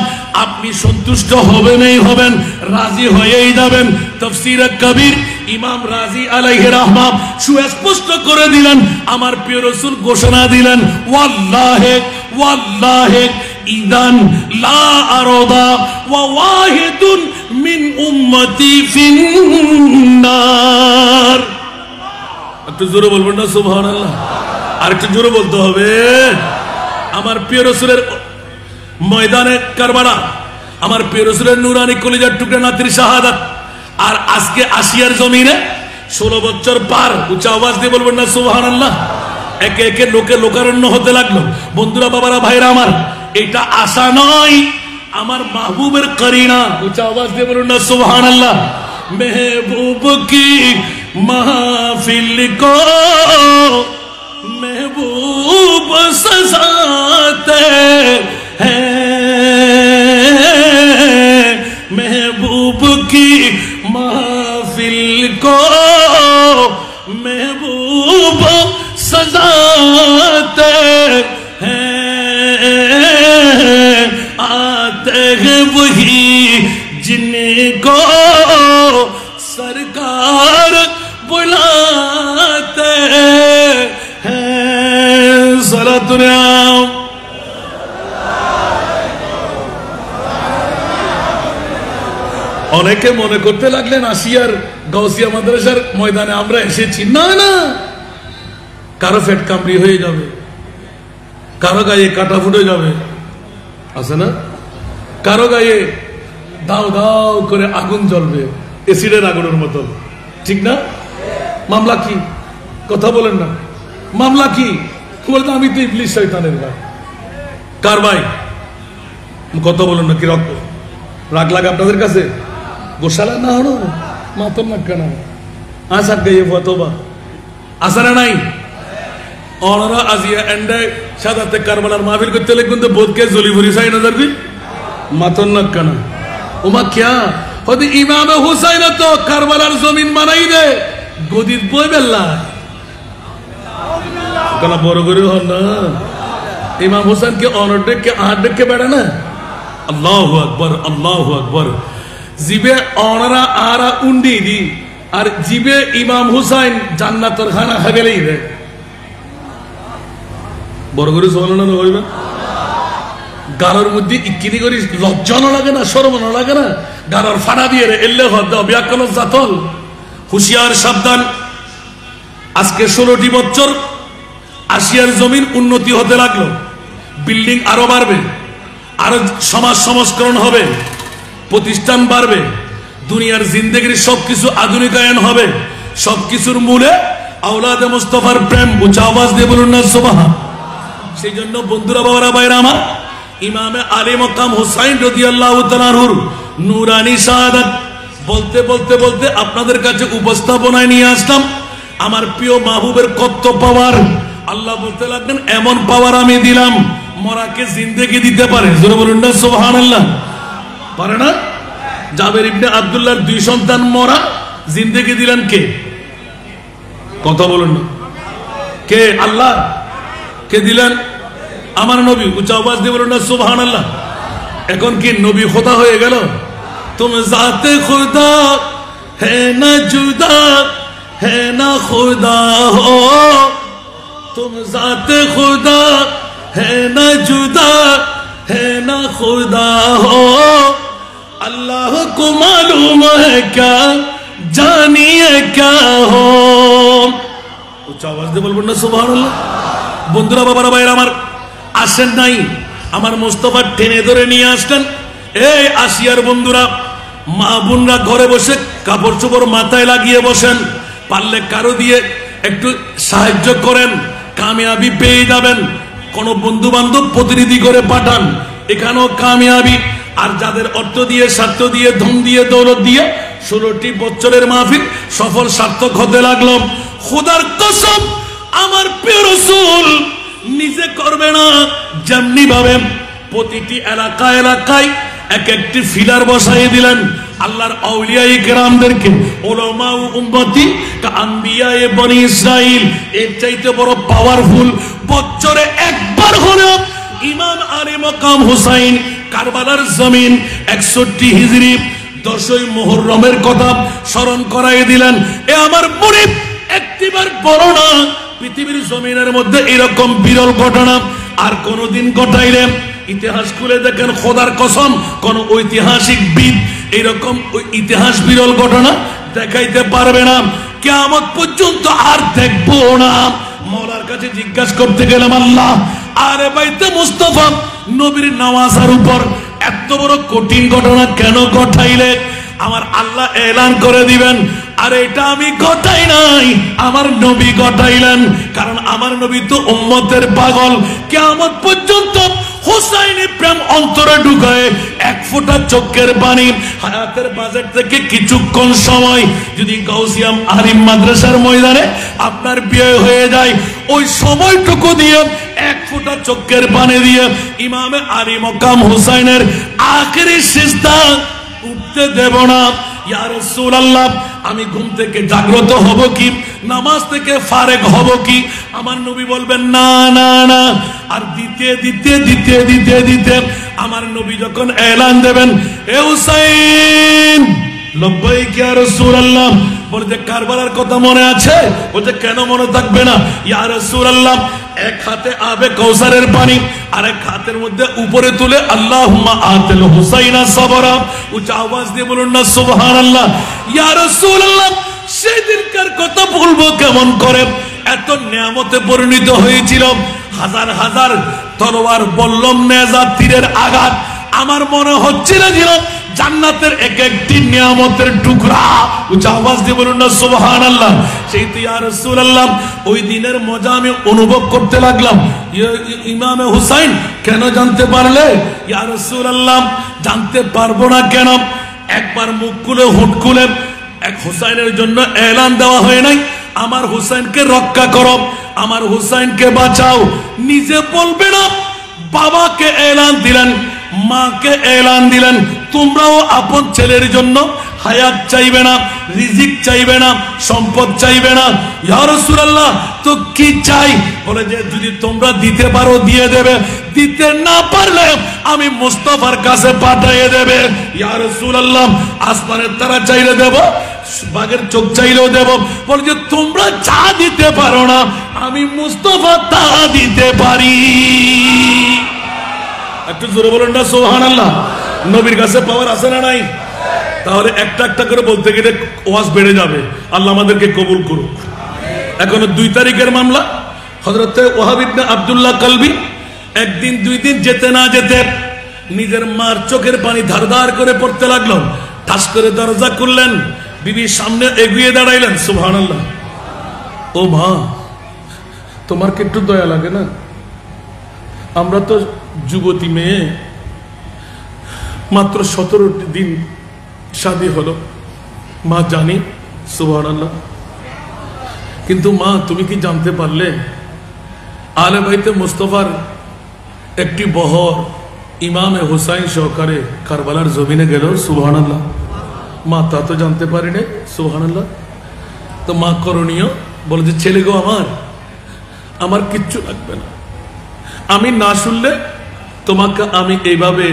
আপনি সন্তুষ্ট হবেনই হবেন, রাজি হয়েই যাবেন। তাফসীরে কবির ইমাম রাজি আলাইহি রাহমাহ সুস্পষ্ট করে দিলেন, আমার প্রিয় রাসূল ঘোষণা দিলেন, ওয়াল্লাহি ওয়াল্লাহি ইদান লা আরদা ওয়া ওয়াহিদুন মিন উম্মতি ফিন্নার। একটু জোরে বলবেন না সুবহানাল্লাহ? আর একটু জোরে বলতে হবে। আমার প্রিয় রাসূলের ময়দানে কারবালা, আমার প্রিয় রাসূলের নূরানি কলিজার টুকরা নাতির শাহাদাত, আর আজকে আসিয়ার জমিনে 16 বছর পার। উচ্চ আওয়াজ দিয়ে বলবেন না সুবহানাল্লাহ। একে একে লোকে লোকারণ্য হতে লাগলো। বন্ধুরা, বাবারা, ভাইরা আমার, এটা আশা নয়, আমার মাহবুবের করিনা। উচ্চ আওয়াজ দিয়ে বলুন না সুবহানাল্লাহ। महबूब की महफिल को महबूब सजाते हैं, महबूब की महफिल को महबूब सजाते हैं, आते हैं वही जिनको सरकार बुलाते हैं। सलातुल्लाह। অনেকে মনে করতে লাগলেন আসিয়ার গাউসিয়া মাদ্রাসার ময়দানে আমরা এসেছি, না না, কারো ফেট কামড়ি হয়ে যাবে, কারো গায়ে কাটা ফুটে যাবে, আছে না, কারো গায়ে দাও দাও করে আগুন জ্বলবে, এসিডের আগুনের মতো, ঠিক না? মামলা কি? কথা বলেন না, মামলা কি? বলতো আমি তো ইবলিস শয়তানের ভাই। কার ভাই? কথা বলেন না, কি রক্ত রাগ লাগে আপনাদের কাছে? গোশালা না হলো মাতন না কেন আসার গায়ে ফতবা আসারা নাই অনরা আজিয়া এন্ডে সাদাতে কারবালার মাহফিল করতে হলে কিন্তু বোধকে জলি ভরি চাই না যাবি মাতন না কেন ওমা ক্যা হতে ইমাম হুসাইন তো কারবালার জমিন বানাই দে গদিত বই বেল্লা কেন বড় করে হন না ইমাম হুসাইন কে অনর ডেকে আট ডেকে বেড়ে না আল্লাহু আকবার আল্লাহু আকবার জিবে অনরা আরা উন্ডি দি আর জিবে ইমাম হুসাইন জান্নাতের খানা খাবেলেই রে বড় করে চলো না হইবে গারোর মধ্যে ইকিনি করি লজ্জানো লাগে না শরমনো লাগে না গারোর ফাড়া দিয়ে রে এলে হদ ব্যাকরণ জাতল হুশিয়ার সাবধান আজকে 16টি বছর আসিয়ার জমিন উন্নতি হতে লাগলো বিল্ডিং আরো বাড়বে আরো সমাজ সংস্করণ হবে প্রতিষ্ঠান বাড়বে দুনিয়ার জিন্দেগির সবকিছু আধুনিকায়ন হবে সবকিছুর মূলে আওলাদে মুস্তাফার প্রেম উচ্চ আওয়াজ দিয়ে বলুন না সুবহান সেই জন্য বন্ধুরা বাবারা ভাইরা আমার ইমামে আলী মকাম হুসাইন রাদিয়াল্লাহু তাআলা আনহুর নূরানী শাহাদাত বলতে বলতে বলতে আপনাদের কাছে উপস্থাপনায় নিয়ে আসলাম আমার প্রিয় মাহবুবের কত পাওয়ার আল্লাহ বলতে লাগলেন এমন পাওয়ার আমি দিলাম মরাকে জিন্দেগি দিতে পারে জোরে বলুন না সুবহানাল্লাহ পারে না জাবের ইবনে আব্দুল্লাহর 2 সন্তান মরা জিন্দেগি দিলেন কে কথা বলুন না কে আল্লাহ কে দিলেন আমার নবী উচ্চ আওয়াজ দিয়ে বলুন না সুবহানাল্লাহ এখন কি নবী খোদা হয়ে গেল তুম জাতে খুদা হে না জুদা হে না খুদা হো তুম জাতে খুদা হে না জুদা হে না খুদা হো अल्लाह को मालूम है क्या जानिए क्या हो उच्च आवाज দিয়ে বলবেন না সুবহানাল্লাহ বন্ধুরা বাবারা ভাইরা আমার আসেন নাই আমার মুস্তাফা টেনে ধরে নিয়ে আসলেন এই আসিয়ার বন্ধুরা মা বোনরা ঘরে বসে কাপড় চোপড় মাথায় লাগিয়ে বসেন পারলে কারো দিয়ে একটু সাহায্য করেন কামিয়াবি পেয়ে যাবেন কোন বন্ধু বান্ধব প্রতিনিধি করে পাঠান এখানেও কামিয়াবি আর যাদের অর্থ দিয়ে স্বার্থ দিয়ে ধন দিয়ে দৌলত দিয়ে 16টি বছরের মাহফিল সফল সার্থক হতে লাগলো খোদার কসম আমার প্রিয় রাসূল নিজে করবে না যেমনি ভাবে প্রতিটি এলাকায় এলাকায় এক একটি ফিলার বসাই দিলেন আল্লাহর আউলিয়ায়ে কেরামদেরকে উলামা ও উম্মতি কা আম্বিয়ায়ে বনি ইসরাইল এর চাইতে বড় পাওয়ারফুল বছরে একবার হলো ইমাম আলী মাকাম হুসাইন কারবালার জমিন 61 হিজরি 10ই মুহররমের কথা স্মরণ করাই দিলেন এ আমার মুরিদ একটিবার পড়ো না পৃথিবীর জমিনের মধ্যে এরকম বিরল ঘটনা আর কোনদিন ঘটাইলে ইতিহাস খুলে দেখেন খোদার কসম কোন ঐতিহাসিকবিদ এরকম ইতিহাস বিরল ঘটনা দেখাইতে পারবে না কিয়ামত পর্যন্ত আর দেখবো না মওলার কাছে জিজ্ঞাসা করতে গেলাম আল্লাহ আরে বাইতে মুস্তাফা নবীর নামাজের উপর এত বড় কঠিন ঘটনা কেন ঘটাইলে আমার আল্লাহ এলান করে দিবেন আর এটা আমি ঘটাই নাই আমার নবী ঘটাইলেন কারণ আমার নবী তো উম্মতের পাগল কিয়ামত পর্যন্ত হুসাইনি প্রেম অন্তরে ঢুকায় এক ফোঁটা চোখের পানি হায়াতের বাজেট থেকে কিছুক্ষণ সময় যদি গাউসিয়াম আলিম মাদ্রাসার ময়দানে আপনার বিয়ে হয়ে যায় ওই সময়টুকু দিয়ে এক ফোঁটা চোখের পানি দিয়ে ইমামে আলী মাকাম হুসাইনের আখেরি সিজদা উঠতে দেব না ইয়া রাসূলুল্লাহ আমি ঘুম থেকে জাগ্রত হব কি নামাজ থেকে ফারেক হব কি আমার নবী বলবেন না না না আর দিতে দিতে দিতে দিতে দিতে আমার নবী যখন এলান দেবেন এ হুসাইন লব্বাইক ইয়া রাসূলুল্লাহ বলতে কারবালার কথা মনে আছে বলতে কেন মনে থাকবে না ইয়া রাসূলুল্লাহ এক হাতে আবে কাউসারের পানি আর এক হাতের মধ্যে উপরে তুলে আল্লাহুম্মা আতিল হুসাইনা সাবরা উচ্চ আওয়াজ দিয়ে বলুন না সুবহানাল্লাহ ইয়া রাসূলুল্লাহ সেই দিনকার কথা বলবো কেমন করে, এত নিয়ামতে পরিণত হয়েছিল, হাজার হাজার তরোয়ার বল্লম নেজা তীরের আঘাত, আমার মনে হচ্ছিল যেন জান্নাতের এক একটি নিয়ামতের টুকরা। উচ্চ আওয়াজ দিয়ে বলুন না সুবহানাল্লাহ। সেই তো ইয়া রাসূলুল্লাহ ওই দিনের মজা আমি অনুভব করতে লাগলাম। ইমামে হুসাইন কেন জানতে পারলে? ইয়া রাসূলুল্লাহ জানতে পারবো না কেন? একবার মুখ খুলে হুট খুলে এক হুসাইনের জন্য এলান দেওয়া হয় নাই, আমার হুসাইনকে রক্ষা করো, আমার হুসাইনকে বাঁচাও। নিজে বলবে না, বাবাকে এলান দিলেন, মাকে এলান দিলেন, তোমরাও আপন ছেলের জন্য হায়াত চাইবে না, রিজিক চাইবে না, সম্পদ চাইবে না। ইয়া রাসূলুল্লাহ তো কি চাই? বলে যে যদি তোমরা দিতে পারো দিয়ে দেবে, দিতে না পারলে আমি মুস্তাফার কাছে পাঠিয়ে দেবে। ইয়া রাসূলুল্লাহ আসমানের তারা চাইলে দেব, বাঘের চোখ চাইলেও দেব। বলে যে তোমরা যা দিতে পারো না, আমি মুস্তাফা তা দিতে পারি। একটু জোরে বলুন না সুবহানাল্লাহ। নবীর কাছে পাওয়ার আছে না নাই? তাহলে একটা একটা করে বলতে গেলে ওয়াজ বেড়ে যাবে। আল্লাহ আমাদেরকে কবুল করুক। এখনো 2 তারিখের মামলা। হযরত ওয়াহাব ইবনে আব্দুল্লাহ কলবি একদিন 2 দিন যেতে না যেতে নিজের মার চোখের পানি ধারধার করে পড়তে লাগলো। ঠাস করে দরজা খুললেন, বিবির সামনে এগিয়ে দাঁড়াইলেন। সুবহানাল্লাহ। ও মা, তোমার কি একটু দয়া লাগে না? আমরা তো যুবতী মেয়ে, মাত্র 17 দিন শাদী হলো, মা জানি। সুবহানাল্লাহ। কিন্তু মা তুমি কি জানতে পারলে আলে বাইতে মুস্তাফার একটি বহর ইমামে হুসাইন সহকারে কারবালার জমিনে গেল? সুবহানাল্লাহ। মা তা তো জানতে পারি না। সুবহানাল্লাহ। তো মা করণীয় বলে যে ছেলে গো আমার কিচ্ছু লাগবে না, আমি না শুনলে তোমাকে আমি এইভাবে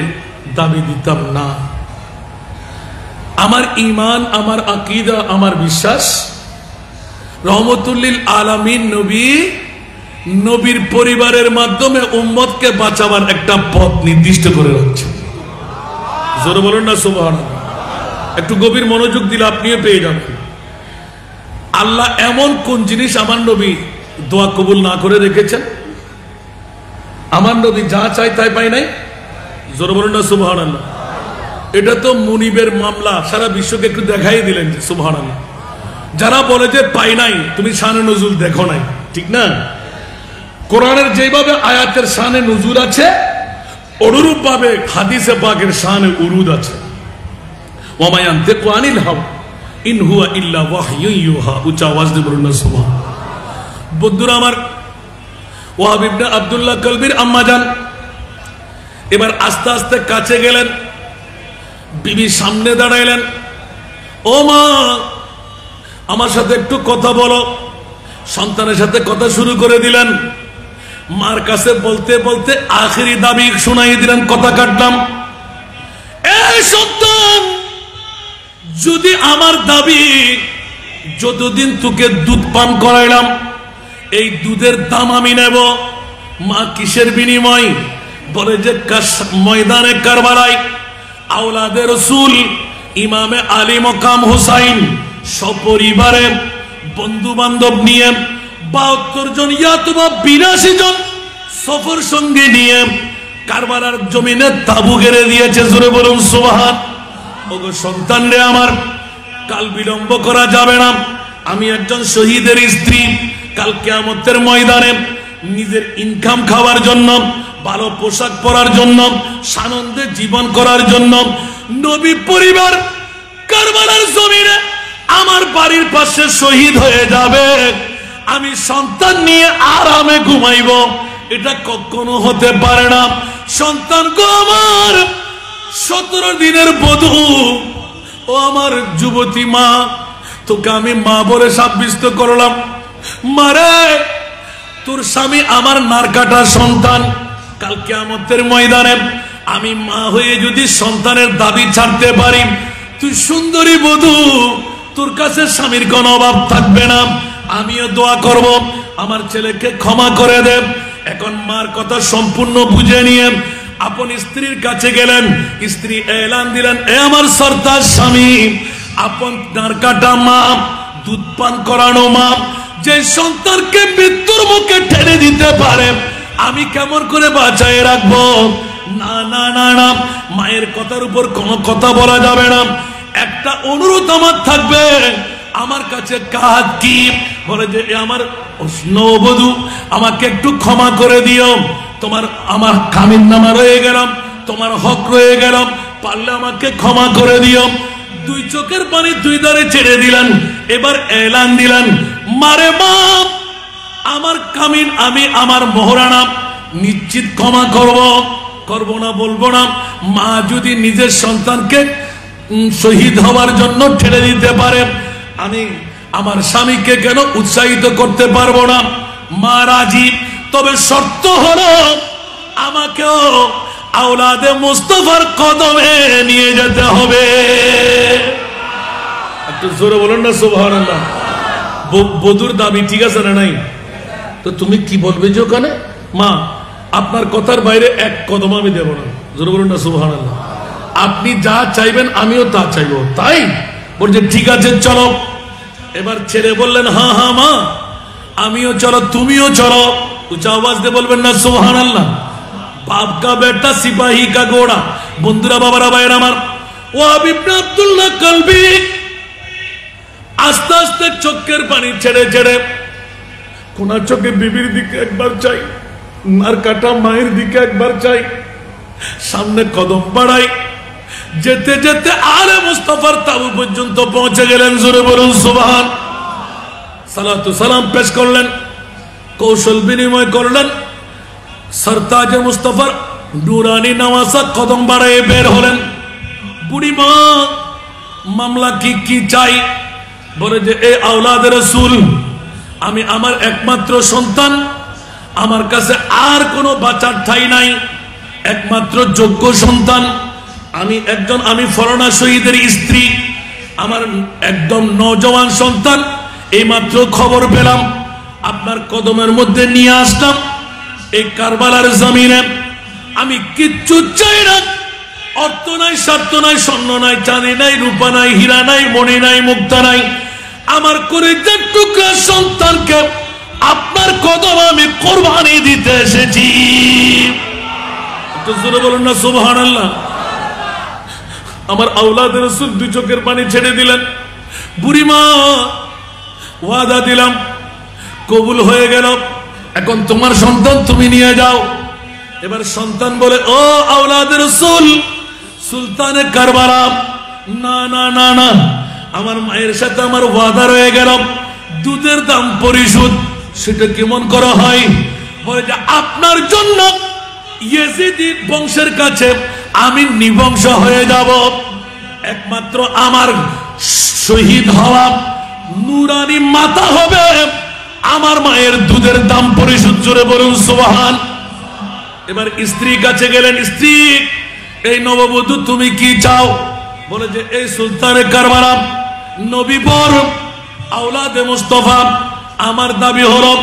দাবি দিতাম না। আমার ঈমান, আমার আকীদা, আমার বিশ্বাস রহমতুল্লিল আলামিন নবীর পরিবারের মাধ্যমে উম্মতকে বাঁচাবার একটা পথ নির্দিষ্ট করে রাখছে। জোরে বলুন না সুবহানাল্লাহ। একটু গভীর মনোযোগ দিলে আপনিও পেয়ে যাবেন। আল্লাহ এমন কোন জিনিস আমার নবী দোয়া কবুল না করে রেখেছেন? আমার নবী যা চাই তাই পাই নাই। জোরে বলুন না সুবহানাল্লাহ। এটা তো মুনিবের মামলা, সারা বিশ্বকে একটু দেখাই দিলেন যে সুবহানাল্লাহ। যারা বলে যে পাই নাই, তুমি শানে নজুল দেখো নাই, ঠিক না? কোরআনের যেভাবে আয়াতের শানে নজুল আছে, অনুরূপ ভাবে হাদিসে পাকের শানে উরুদ আছে। ওয়া মা ইয়ানতিকু আনিল হাওয়া ইন হুয়া ইল্লা ওয়াহয়ুন ইউহা। উচ্চ আওয়াজ দিয়ে বলুন না সুবহানাল্লাহ। বন্ধুরা আমার, ওয়াহাব ইবনে আব্দুল্লাহ কলবির আম্মা জান এবার আস্তে আস্তে কাছে গেলেন, বিবির সামনে দাঁড়াইলেন। ও মা, আমার সাথে একটু কথা বলো। সন্তানের সাথে কথা শুরু করে দিলেন। মার কাছে বলতে বলতে আখেরি দাবি শোনাই দিলেন, কথা কাটলাম। এই সন্তান, যদি আমার দাবি যতদিন তোকে দুধ পান করাইলাম, এই দুধের দাম আমি নেব। মা কিসের বিনিময়? বলে যে ময়দানে কারবালায় আওলাদে রাসূল ইমামে আলী মকাম হুসাইন সপরিবারে বন্ধু বান্ধব নিয়ে 72 জন ইয়াতবা 82 জন সফর সঙ্গে নিয়ে কারবালার জমিনে তাবু গেড়ে দিয়েছে। জোরে বলুন সুবহান। ওগো সন্তান রে আমার, কাল বিলম্ব করা যাবে না। আমি একজন শহীদের স্ত্রী, কাল কিয়ামতের ময়দানে নিজের ইনকাম খাওয়ার জন্য, ভালো পোশাক পরার জন্য, সানন্দে জীবন করার জন্য নবী পরিবার কারবালার জমিনে আমার বাড়ির পাশে শহীদ হয়ে যাবে। আমি সন্তান নিয়ে আরামে ঘুমাইব, এটা কখনো হতে পারে না। সন্তান গো আমার, 17 দিনের বধূ, ও আমার যুবতী মা, তোকে আমি মা বলে সাব্যস্ত করলাম। মারে, তোর স্বামী আমার নারকাটা সন্তান। কাল কিয়ামতের ময়দানে আমি মা হয়ে যদি সন্তানের দাবি ছাড়তে পারি, তুই সুন্দরী বধূ, তোর কাছে স্বামীর কোনো অভাব থাকবে না। আমিও দোয়া করব, আমার ছেলেকে ক্ষমা করে দে। এখন মার কথা সম্পূর্ণ বুঝে নিয়ে আপন স্ত্রীর কাছে গেলেন। স্ত্রী এলান দিলেন, এ আমার সর্দার স্বামী, আপনার কাটা মা, দুধ পান করানো মা, যে সন্তানকে মৃত্যুর মুখে ঠেলে দিতে পারে, আমি কেমন করে বাঁচায় রাখবো? না না না না, মায়ের কথার উপর কোনো কথা বলা যাবে না। একটা অনুরোধ আমার থাকবে, আমার কাছে কাজ কি? বলে যে আমার নববধূ, আমাকে একটু ক্ষমা করে দিও, তোমার আমার কামিন নামা রয়ে গেলাম, তোমার হক রয়ে গেলাম, পারলে আমাকে ক্ষমা করে দিও। দুই চোখের পানি দুই ধারে ছেড়ে দিলেন। এবার এলান দিলেন, মারে মা, আমার কামিন আমি আমার মোহরানা নিশ্চিত ক্ষমা করব না বলবো না। মা যদি নিজের সন্তানকে শহীদ হওয়ার জন্য ঠেলে দিতে পারে, আমি আমার স্বামীকে কেন উৎসাহিত করতে পারবো না? মা রাজি, তবে শর্ত হলো আমাকেও আওলাদে মুস্তাফার কদমে নিয়ে যেতে হবে। একটু জোরে বলুন না সুবহানাল্লাহ। বধুর দাবি ঠিক আছে না নাই? তো তুমি কি বলবে যে ওখানে, মা আপনার কথার বাইরে এক কদম আমি দেব না। জোরে বলুন না সুবহানাল্লাহ। আপনি যা চাইবেন আমিও তা চাইবো। তাই বলছে ঠিক আছে চলো। এবার ছেড়ে বললেন, হ্যাঁ হ্যাঁ মা, আমিও চলো, তুমিও চলো। উঁচা আওয়াজ দিয়ে বলবেন না সুবহানাল্লাহ। বাপ কা বেটা সিপাহী কা ঘোড়া। বন্ধুরা, বাবারা, ভাইয়েরা আমার, ওয়াহাব ইবনে আব্দুল্লাহ কালবি আস্তে আস্তে চোখের পানি ছেড়ে ছেড়ে কোনা চোখে বিবির দিকে একবার চাই, আর কাটা মায়ের দিকে একবার চাই, সামনে কদম বাড়াই। যেতে যেতে আলে মুস্তাফার তাবু পর্যন্ত পৌঁছে গেলেন। জোরে বলুন সুবহান। সালাতু সালাম পেশ করলেন, কৌশল বিনিময় করলেন। সরতাজে মুস্তাফার নুরানি নওয়াসা কদম বাড়ায় বের হলেন। বুড়ি মা, মামলা কি চাই? বলে যে এ আওলাদ রাসূল, আমি আমার একমাত্র সন্তান, আমার কাছে আর কোনো বাঁচার ঠাঁই নাই, একমাত্র যোগ্য সন্তান আমি ফরনা শহীদের স্ত্রী, আমার একদম নওজওয়ান সন্তান, এইমাত্র খবর পেলাম, আপনার কদমের মধ্যে নিয়ে আসলাম। এই কারবালার জমিনে আমি কিচ্ছু চাই না, অর্থ নাই, স্বার্থ নাই, স্বর্ণ নাই, চাঁদি নাই, রূপা নাই, হীরা নাই, মণি নাই, মুক্তা নাই, আমার কলিজার টুকরা সন্তানকে আপনার কদম আমি কোরবানি দিতে এসেছি। একটু জোরে বলুন না সুবহানাল্লাহ। আমার আওলাদ রাসূল দুই চোখের পানি ছেড়ে দিলেন। বুড়িমা, ওয়াদা দিলাম, কবুল হয়ে গেল, এখন তোমার সন্তান তুমি নিয়ে যাও। এবার সন্তান বলে, ও আওলাদ রাসূল, সুলতানে কারবালা, না না না না, আমার মায়ের সাথে আমার ওয়াদা রয়ে গেল, দুধের দাম পরিশোধ। সেটা কেমন করা হয়? বলে যে আপনার জন্য ইয়েজিদি বংশের কাছে আমি নিবংশ হয়ে যাব, একমাত্র আমার শহীদ হওয়া নুরানি মাতা হবে, আমার মায়ের দুধের দাম পরিশোধ। জোরে বলুন সুবহান। এবার স্ত্রী কাছে গেলেন, স্ত্রী, এই নববধূ তুমি কি চাও? বলে যে এই সুলতানে কারবালা নবী বর আওলাদে মুস্তাফা, আমার দাবি হলো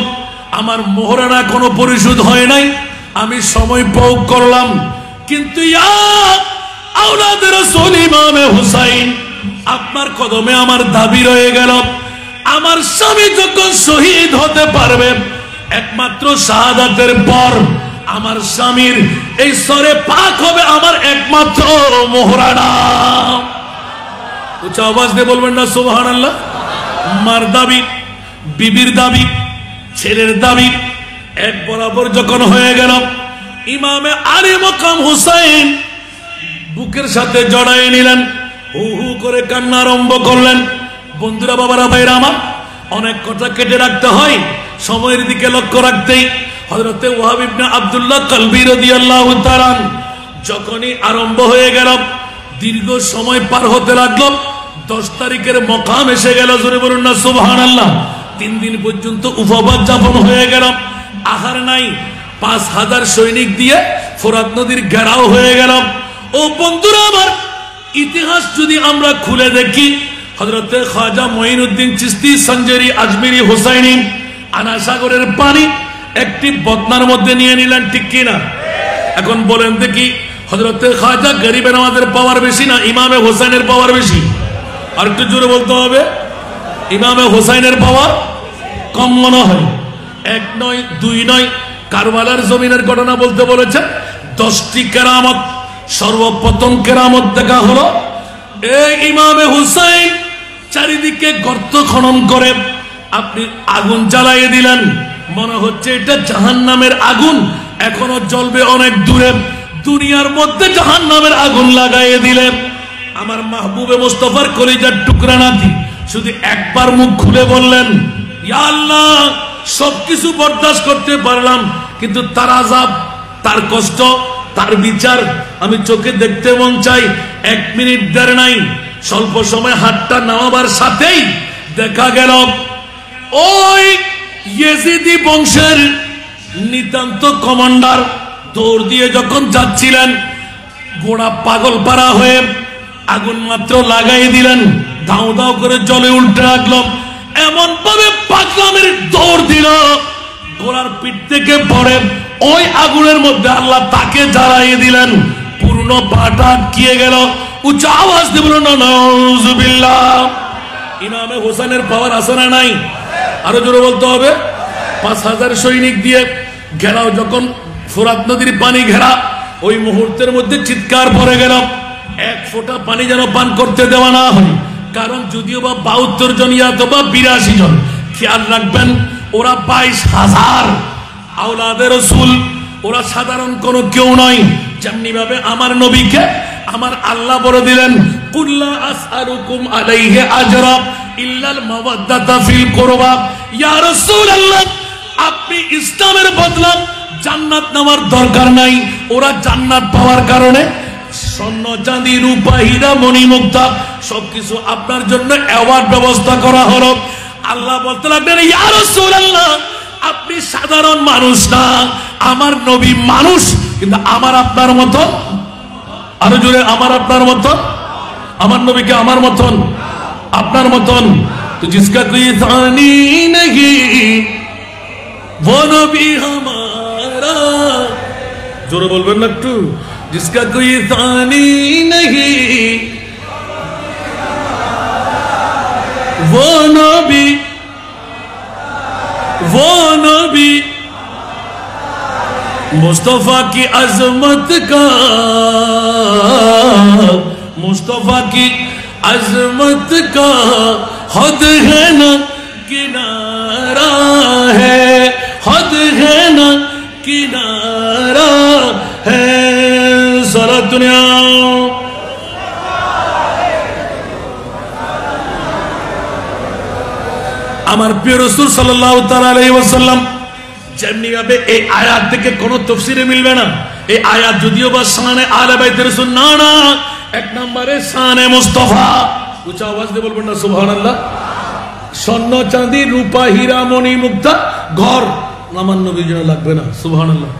আমার মোহরানা কোনো পরিশোধ হয় নাই, আমি সময় ভোগ করলাম, কিন্তু আওলাদে রাসূল ইমামে হুসাইন, আপনার কদমে আমার দাবি রয়ে গেল, আমার স্বামী যখন শহীদ হতে পারবে, একমাত্র শাহাদাতের পর আমার স্বামীর এই সরে পাক হবে আমার একমাত্র মোহরানা। উচ্চ আওয়াজ দিয়ে বলবেন না সুবহানাল্লাহ। মার দাবি, বিবির দাবি, ছেলের দাবি এক বরাবর যখন হয়ে গেল, ইমামে আলী মকাম হুসাইন বুকের সাথে জড়াই নিলেন, হু হু করে কান্না আরম্ভ করলেন। বন্ধুরা, বাবারা, ভাইরা আমার, অনেক কথা কেটে রাখতে হয়, সময়ের দিকে লক্ষ্য রাখতেই হযরতে ওয়াহাব ইবনে আব্দুল্লাহ কালবি রাদিয়াল্লাহু তাআলা যখনই আরম্ভ হয়ে গেল, দীর্ঘ সময় পার হতে লাগলো, 10 তারিখের মকাম এসে গেল। জোরে বলুন না সুবহানাল্লাহ। 3 দিন পর্যন্ত উপবাস যাপন হয়ে গেল, আহার নাই, 5000 সৈনিক দিয়ে ফোরাত নদীর ঘেরাও হয়ে গেল। ও বন্ধুরা আমার, ইতিহাস যদি আমরা খুলে দেখি, হযরতে খাজা মঈনুদ্দিন চিশতি সঞ্জেরি আজমিরি হুসাইনি আনাসাগরের পানি একটি বদনার মধ্যে নিয়ে নিলেন, ঠিক কিনা? এখন বলেন দেখি, হযরতে খাজা গরিবে নওয়াজের পাওয়ার বেশি না ইমামে হুসাইনের পাওয়ার বেশি? আর একটু জোরে বলতে হবে। ইমামে হোসাইনের পাওয়ার কম মনে হয়। এক নয়, দুই নয়, কারবালার জমিনের ঘটনা বলতে বলেছে। 10টি কেরামত, সর্বপ্রথম কেরামত দেখা হলো এই ইমামে হুসাইন চারিদিকে গর্ত খনন করে আপনি আগুন জ্বালিয়ে দিলেন। মনে হচ্ছে এটা জাহান্নামের আগুন, এখনো জ্বলবে অনেক দূরে। দুনিয়ার মধ্যে জাহান্নামের আগুন লাগাইয়ে দিলেন। আমার মাহবুবে মুস্তাফার কলিজার টুকরা নাতি শুধু একবার মুখ খুলে বললেন, ইয়া আল্লাহ, সবকিছু বরদাস্ত করতে পারলাম, কিন্তু তার আযাব, তার কষ্ট, তার বিচার আমি চোখে দেখতে মন চাই। 1 মিনিট দেরি নাই, স্বল্প সময় হাতটা নামাবার সাথেই দেখা গেল ওই ইয়েজিদি বংশের নিতান্ত কমান্ডার দৌড় দিয়ে যখন যাচ্ছিলেন, গোড়া পাগল পাড়া হয়ে আগুন মাত্র লাগাই দিলেন, দাও দাও করে জলে উল্টে রাখলো। এমন ভাবে পাগলামের দৌড় দিল, গোড়ার পিঠ থেকে পড়ে ওই আগুনের মধ্যে আল্লাহ তাকে জ্বালিয়ে দিলেন। পূর্ণ পাটা আটকিয়ে গেল। উচ্চ আওয়াজ দিয়ে বলুন নাউযুবিল্লাহ। ইমামে হোসেনের পাওয়ার আছে না নাই? আরো জোরে বলতে হবে। 5000 সৈনিক দিয়ে ঘেরাও, যখন ফোরাত নদীর পানি ঘেরা, ওই মুহূর্তের মধ্যে চিৎকার পড়ে গেল, 1 ফোঁটা পানি যেন পান করতে দেওয়া না হয়। কারণ যদিও বা 72 জন অথবা 82 জন, খেয়াল রাখবেন ওরা 22,000 আওলাদে রাসূল, ওরা সাধারণ কোনো কেউ নয়। যেমনি ভাবে আমার নবীকে আমার আল্লাহ বলে দিলেন, কুল্লা আসআলুকুম আলাইহি আজরা ইল্লাল মাওয়াদ্দাতা ফিল কুরবা। ইয়া রাসূলুল্লাহ, আপনি ইসলামের বদলা জান্নাত নেওয়ার দরকার নাই। ওরা জান্নাত পাওয়ার কারণে স্বর্ণ, চাঁদি, রূপা, হীরা, মণি, মুক্তা সবকিছু আপনার জন্য অ্যাওয়ার্ড ব্যবস্থা করা হলো। আল্লাহ বলতে লাগলেন, ইয়া রাসূলুল্লাহ, আপনি সাধারণ মানুষ না, আমার নবী মানুষ, কিন্তু আমার আপনার মতো। আরো জোরে, আমার আপনার মতো। আমার নবীকে আমার মতন, আপনার মতন। তো জিসকা কোই সানি নেহি वो नबी हमारा, जोर बोलबेन ना एकटू, जिसका कोई सानी नहीं वो नबी मुस्तफा की अजमत का, मुस्तफा की अजमत का हद है ना किनारा है, हद है ना किनारा है। सारा दुनिया আমার প্রিয় রাসূল সাল্লাল্লাহু তাআলা আলাইহি ওয়াসাল্লাম যেমনি ভাবে এই আয়াত থেকে কোন তাফসীরে মিলবে না। এই আয়াত যদিও বা শানে আলে বাইতের রাসূল না, না, এক নম্বরে শানে মুস্তাফা। উচ্চ আওয়াজ দিয়ে বলবেন না সুবহানাল্লাহ। স্বর্ণ, চাঁদি, রূপা, হীরা, মণি, মুক্তা ঘর আমার নবীর জন্য লাগবে না। সুবহানাল্লাহ।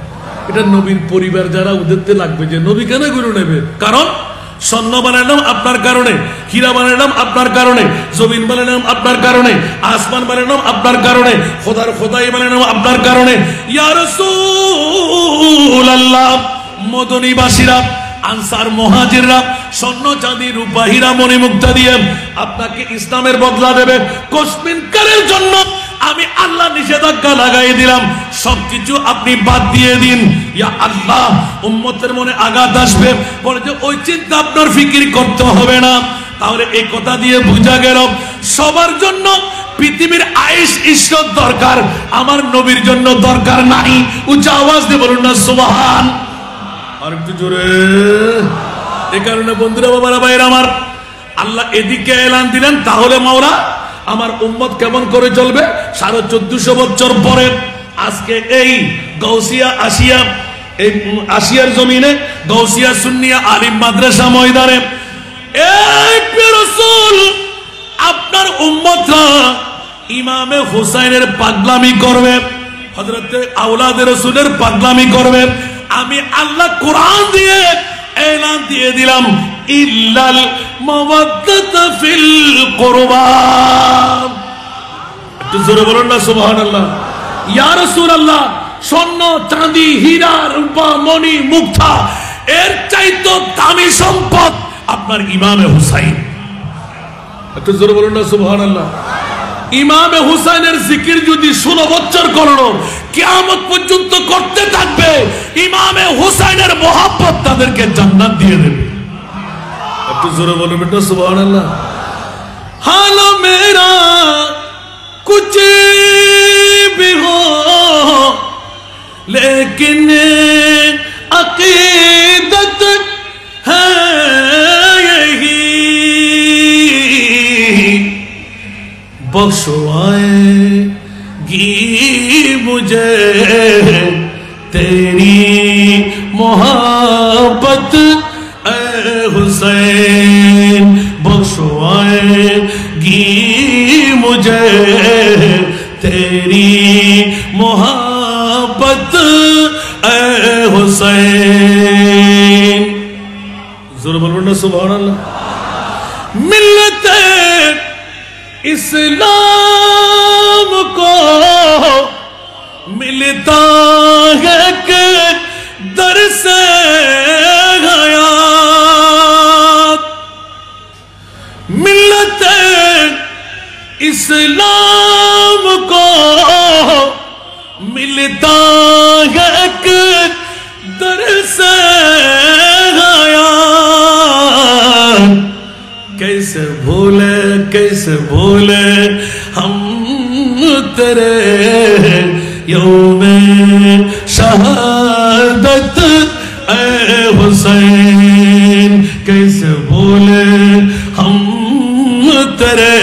এটা নবীর পরিবার যারা ওদেরতে লাগবে, যে নবী কেন গুরু নেবে? কারণ স্বর্ণ বানালাম আপনার কারণে, হীরা বানালাম আপনার কারণে, জমিন বানালাম আপনার কারণে, আসমান বানালাম আপনার কারণে, খোদার খোদাই বানালাম আপনার কারণে। ইয়া রাসূলুল্লাহ, মদনীবাসীরা, আনসার, মুহাজিররা স্বর্ণ, চাঁদি, রূপা, হীরা, মণি, মুক্তা দিয়ে আপনাকে ইসলামের বদলা দেবে। কোশমিনকারের জন্য আমি আল্লাহ নিষেধাজ্ঞা লাগাই দিলাম, সবকিছু আপনি বাদ দিয়ে দিন। ইয়া আল্লাহ, উম্মতের মনে আঘাত আসবে, বলে যে ওই চিন্তা আপনার ফিকির করতে হবে না। তাহলে এই কথা দিয়ে বোঝা গেল সবার জন্য পৃথিবীর আয়েশ ইশরত দরকার, আমার নবীর জন্য দরকার নাই। উচ্চ আওয়াজ দিয়ে বলুন না সুবহান। আর একটু জোরে। এই কারণে বন্ধুরা, বাবারা, ভাইরা আমার, আল্লাহ এদিকে এলান দিলেন, তাহলে মাওলা আমার উম্মত কেমন করে চলবে? 1450 বছর পরে আজকে এই গাউসিয়া আসিয়া, এই আসিয়ার জমিনে গাউসিয়া সুন্নিয়া আলিম মাদ্রাসা ময়দানে এই প্রিয় রাসূল আপনার উম্মতরা ইমামে হুসাইনের পাগলামি করবে, হযরতে আওলাদে রাসূলের পাগলামি করবে। আমি আল্লাহ কোরআন দিয়ে এলান দিয়ে দিলাম, ইল্লাল মাওয়াদ্দাতা ফিল কুরবা। একটু জোরে বলুন না সুবহানাল্লাহ। ইয়া রাসূলুল্লাহ, স্বর্ণ, চাঁদি, হীরা, রূপা, মণি, মুক্তা এর চাইতে দামি সম্পদ আপনার ইমামে হুসাইন। একটু জোরে বলুন না সুবহানাল্লাহ। ইমামে হুসাইনের জিকির যদি 16 বছর করলো, কিয়ামত পর্যন্ত করতে থাকবে, ইমামে হুসাইনের মোহাব্বত তাদেরকে জান্নাত দিয়ে দেবে। একটু জোরে বলুন না সুবহানাল্লাহ। हाल मेरा कुछ भी हो लेकिन अकीदत है यही, बख्शवाएगी मुझे तेरी मोहब्बत ऐ हुसैन, बख्शवाएगी मुझे तेरी मोहब्बत ऐ हुसैन। जोर बोलो ना सुभान अल्लाह। मिलते इस्लाम को मिलता है कि दर से गया, मिलते इस्लाम को मिलता है कि दर से गया, कैसे भूले हम तेरे यौमे शहादत ऐ हुसैन, कैसे भूले हम तेरे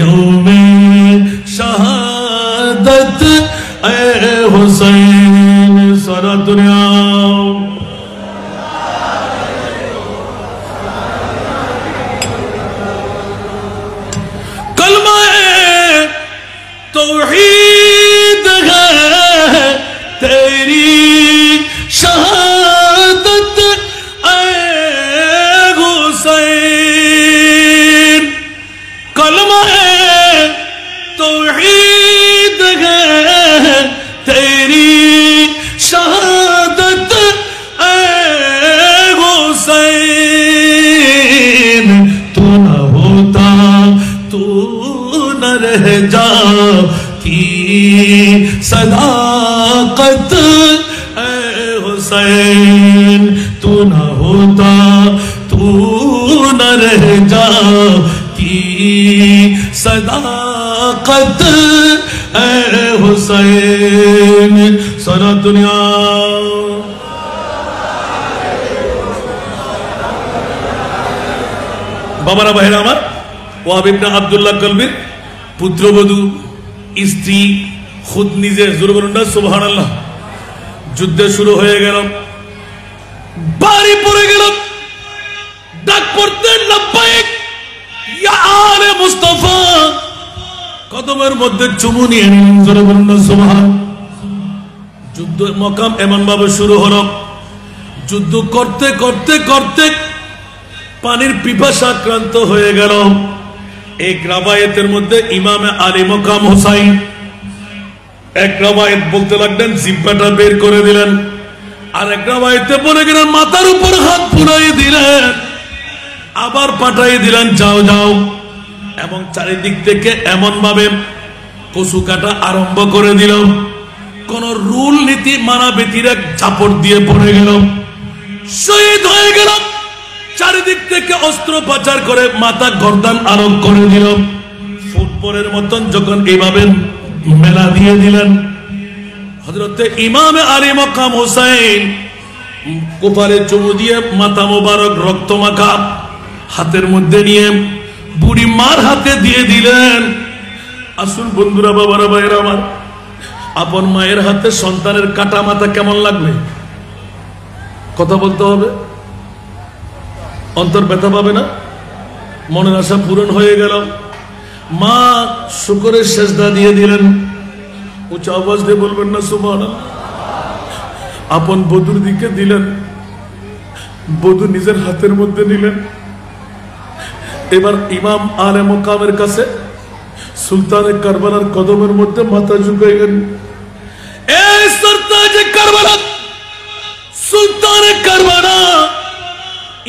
यौमे शहादत ऐ हुसैन। सारा दुनिया तौहीद है तेरी शहादत ऐ हुसैन, कलमा तौहीद है तेरी शहादत ऐ हुसैन, तू न होता तू न रह जाती सदाकत ऐ हुसैन, तू न होता तू न रह जाती सदाकत ऐ हुसैन। सारा दुनिया बाबारा भाईरा আমার ওয়াহাব ইবনে আব্দুল্লাহ কলবির পুত্রবধূ স্ত্রী খুদ নিজে, জোরে বলুন না সুবহানাল্লাহ। যুদ্ধ শুরু হয়ে গেল, বাড়ি পড়ে গেল, ডাক পড়তে লব্বাইক ইয়া আলে মুস্তাফা, কদমের মধ্যে চুমু নিয়ে নিলেন, জোরে বলুন না সুবহান। যুদ্ধ মকাম এমন ভাবে শুরু হলো, যুদ্ধ করতে করতে করতে পানির পিপাসাক্রান্ত হয়ে গেল। এক রাবায়েতের মধ্যে ইমামে আলী মকাম হুসাইন এক রাবায়েত বলতে লাগলেন জিব্বাটা বের করে দিলেন, আর এক রাবায়েতে বলে গেলেন মাথার উপর হাত পুরাই দিলেন, আবার পাঠাই দিলেন যাও যাও, এবং চারিদিক থেকে এমন ভাবে কচু কাটা আরম্ভ করে দিল, কোন রুল নীতি মানা ব্যতিরা ঝাপট দিয়ে পড়ে গেল, শহীদ হয়ে গেল। চারিদিক থেকে অস্ত্র পাচার করে মাথা গর্দান আরোপ করে দিল। ফুটবলের মতন যখন এইভাবে মেলা দিয়ে দিলেন, হযরতে ইমামে আলী মকাম হুসাইন কপালে চুমু দিয়ে মাথা মোবারক রক্ত মাখা হাতের মধ্যে নিয়ে বুড়ি মার হাতে দিয়ে দিলেন। আসুন বন্ধুরা, বাবারা, ভাইয়েরা আমার, আপন মায়ের হাতে সন্তানের কাটা মাথা কেমন লাগবে? কথা বলতে হবে, অন্তর ব্যথা পাবে না? মনের আশা পূরণ হয়ে গেল। মা শুকরের সেজদা দিয়ে দিলেন, উচ্চ আওয়াজ দিয়ে বলবেন না সুবহানাল্লাহ। আপন বধূর দিকে দিলেন, বধূ নিজের হাতের মধ্যে নিলেন। এবার ইমাম আলে মুকামের কাছে সুলতানে কারবালার কদমের মধ্যে মাথা ঝুঁকাইলেন। এই সরতাজে কারবালা, সুলতানে কারবালা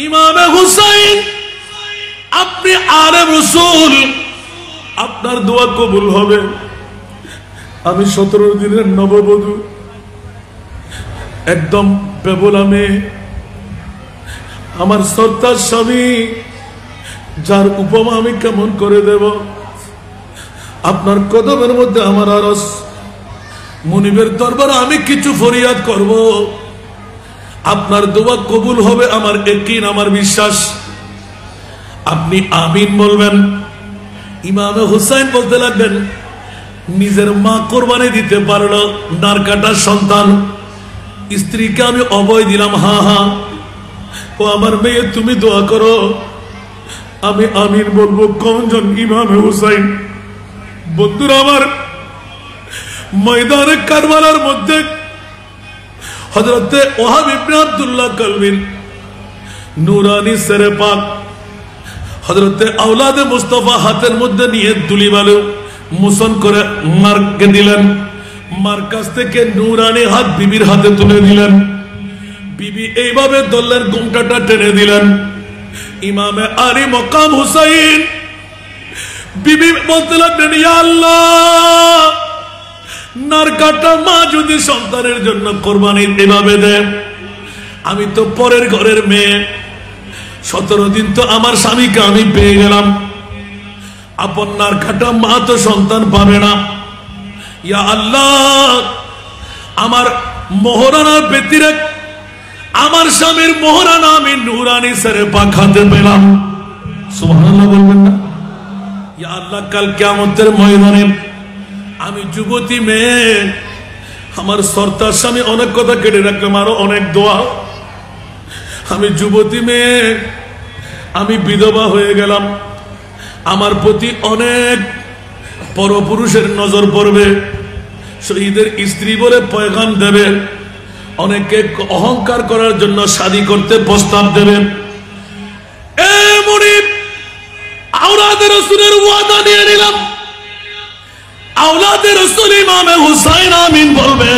ইমামে হুসাইন আপনি আলেম রাসূল, আপনার দোয়া কবুল হবে। আমি 17 দিনের নববধূ, একদম বেবলা মেয়ে, আমার সর্দার স্বামী, যার উপমা আমি কেমন করে দেব। আপনার কদমের মধ্যে আমার আরজ, মুনিবের দরবারে আমি কিছু ফরিয়াদ করব, আপনার দোয়া কবুল হবে, আমার ইয়াকিন, আমার বিশ্বাস। আপনি আমিন বলবেন। ইমামে হুসাইন বলতে লাগলেন, নিজের মা কোরবানি দিতে পারলো, নারকাটার সন্তান, স্ত্রীকে আমি অভয় দিলাম, হা হা, ও আমার মেয়ে তুমি দোয়া করো, আমি আমিন বলবো। কোনজন? ইমামে হুসাইন। বন্ধুরা আমার, ময়দানে কারবালার মধ্যে হযরতে ওহাব ইবনে আব্দুল্লাহ কালবিন নূরানি সেরে পাক হযরতে আওলাদে মুস্তাফা হাতের মধ্যে নিয়ে দুলি বালু মোচন করে মারকে দিলেন। মার কাছ থেকে নূরানি হাত বিবির হাতে তুলে দিলেন। বিবি এইভাবে ধরলেন, ঘুমটাটা টেনে দিলেন। ইমামে আলী মকাম হুসাইন, বিবি বলতে লাগলেন, ইয়া আল্লাহ, নারকাটা মা যদি সন্তানের জন্য কোরবানি এভাবে দেয়, আমি তো পরের ঘরের মেয়ে, 17 দিন তো আমার স্বামীকে আমি পেয়ে গেলাম, আপন নারকাটা মা তো সন্তান পাবে না। ইয়া আল্লাহ, আমার মোহরানার ব্যতিরেক আমার স্বামীর মোহরানা আমি নূরানি সেরে পাক হাতে পেলাম। সুবহানাল্লাহ বলবেন না? ইয়া আল্লাহ, কাল কিয়ামতের ময়দানে আমি যুবতী মেয়ে, আমার সর্দার স্বামী অনেক কথা কেটে রাখলাম, আরো অনেক দোয়া। আমি যুবতী মেয়ে, আমি বিধবা হয়ে গেলাম, আমার প্রতি অনেক পরপুরুষের নজর পড়বে, শহীদের স্ত্রী বলে পয়গাম দেবে, অনেকে অহংকার করার জন্য শাদী করতে প্রস্তাব দেবে। এমনই আওলাদে রাসূলের ওয়াদা নিয়ে নিলাম, আওলাদে রাসূল ইমামে হুসাইন আমিন বলবে।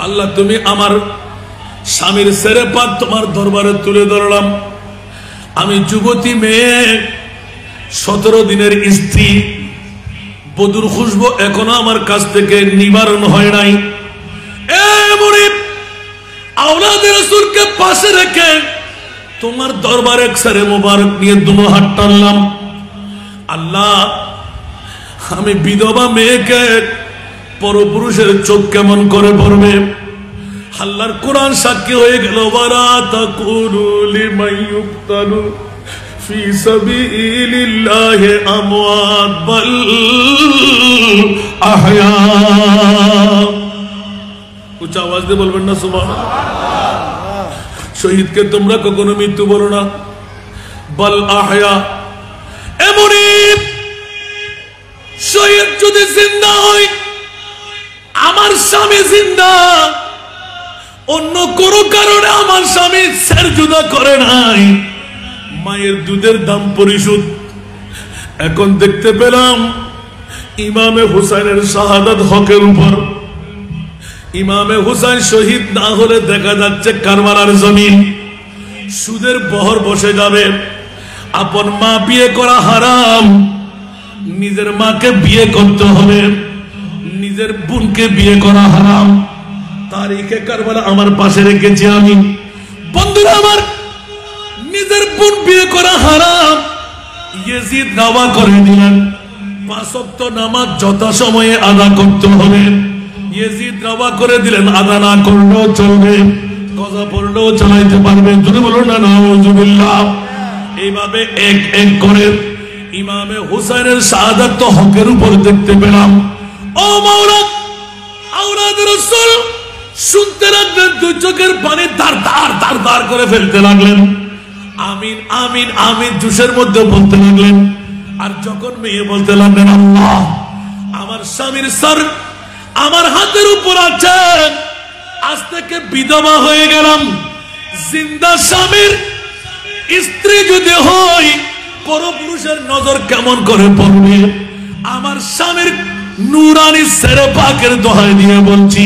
আল্লাহ, তুমি আমার স্বামীর সেরে পাক তোমার দরবারে তুলে ধরলাম। আমি যুবতী মেয়ে, 17 দিনের স্ত্রী, বধুর খুশবু এখনো আমার কাছ থেকে নিবারণ হয় নাই। এমনই আওলাদে রাসূলকে পাশে রেখে তোমার দরবারে সেরে মোবারক নিয়ে দুনো হাত টানলাম। আল্লাহ, আমি বিধবা মেয়েকে পরপুরুষের চোখ কেমন করে পড়বে? আল্লাহর কোরআন সাক্ষী হয়ে গেল, ওয়ালা তাকুলু লিমান ইউকতালু ফি সাবিলিল্লাহি আমওয়াত বাল আহয়া। উচ্চ আওয়াজ দিয়ে বলবেন না সুবহানাল্লাহ। শহীদকে তোমরা কখনো মৃত্যু বলো না, বাল আহয়া। এমনই শহীদ যদি জিন্দা হয়, আমার স্বামী জিন্দা, অন্য কোন কারণে আমার স্বামী সেরজুদা করে নাই, মায়ের দুধের দাম পরিশোধ। এখন দেখতে পেলাম ইমামে হুসাইনের শাহাদাত হকের উপর। ইমামে হুসাইন শহীদ না হলে দেখা যাচ্ছে কারবালার জমিন সুদের বহর বসে যাবে। আপন মা বিয়ে করা হারাম, নিজের মাকে বিয়ে করতে হবে, নিজের বোনকে বিয়ে করা হারাম। তারিখে কারবালা আমার পাশে রেখেছি আমি। বন্ধুরা আমার, নিজের বোন বিয়ে করা হারাম, ইয়াজিদ দাওয়া করে দিলেন 5 ওয়াক্ত নামাজ যথাসময়ে আদা করতে হবে। ইয়াজিদ দাওয়া করে দিলেন আদা না করলেও চলবে, কজা পড়লেও চালাইতে পারবে। যদি বলো না নাউজুবিল্লাহ। এইভাবে এক এক করে ইমামে হুসাইনের শাহাদাত তো হকের উপর দেখতে পেলাম। ও মাওলা, আওলাদে রাসূল শুনতে লাগলেন, দুই চোখের পানি দার দার দার দার করে ফেলতে লাগলেন। আমিন আমিন আমিন জোশের মধ্যে বলতে লাগলেন। আর যখন মেয়ে বলতে লাগলেন, আল্লাহ, আমার স্বামীর সর আমার হাতের উপর আছে, আজ থেকে বিধবা হয়ে গেলাম। জিন্দা স্বামীর স্ত্রী যদি হই, পরপুরুষের নজর কেমন করে পড়বে? আমার স্বামীর নূরানি সেরে পাকের দোহাই দিয়ে বলছি,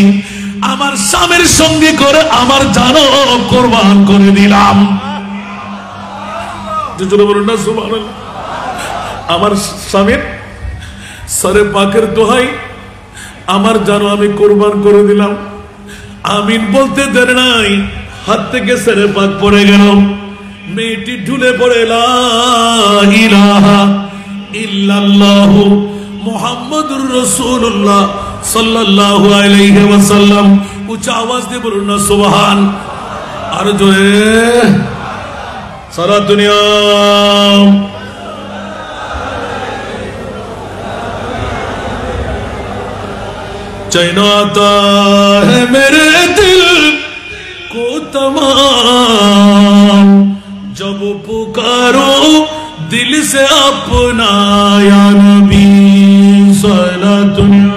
আমার স্বামীর সঙ্গে করে আমার জানও কোরবান করে দিলাম। জোরে বলুন না সুবহানাল্লাহ। আমার স্বামীর সরে পাকের দোহাই, আমার জানো আমি কোরবান করে দিলাম। আমিন বলতে দেরি নাই, হাত থেকে সরে পাক পড়ে গেল। মেয়েটি ঢুলে পড়ে লা ইলাহা ইল্লাল্লাহু মুহাম্মাদুর রাসূলুল্লাহ সাল্লাল্লাহু আলাইহি ওয়াসাল্লাম। উচ্চ আওয়াজ দিয়ে বলুন না সুবহান। আর জোরে সারা দুনিয়া चैना आता है मेरे दिल को तमाम, जब पुकारो दिल से अपना या नबी सारा दुनिया।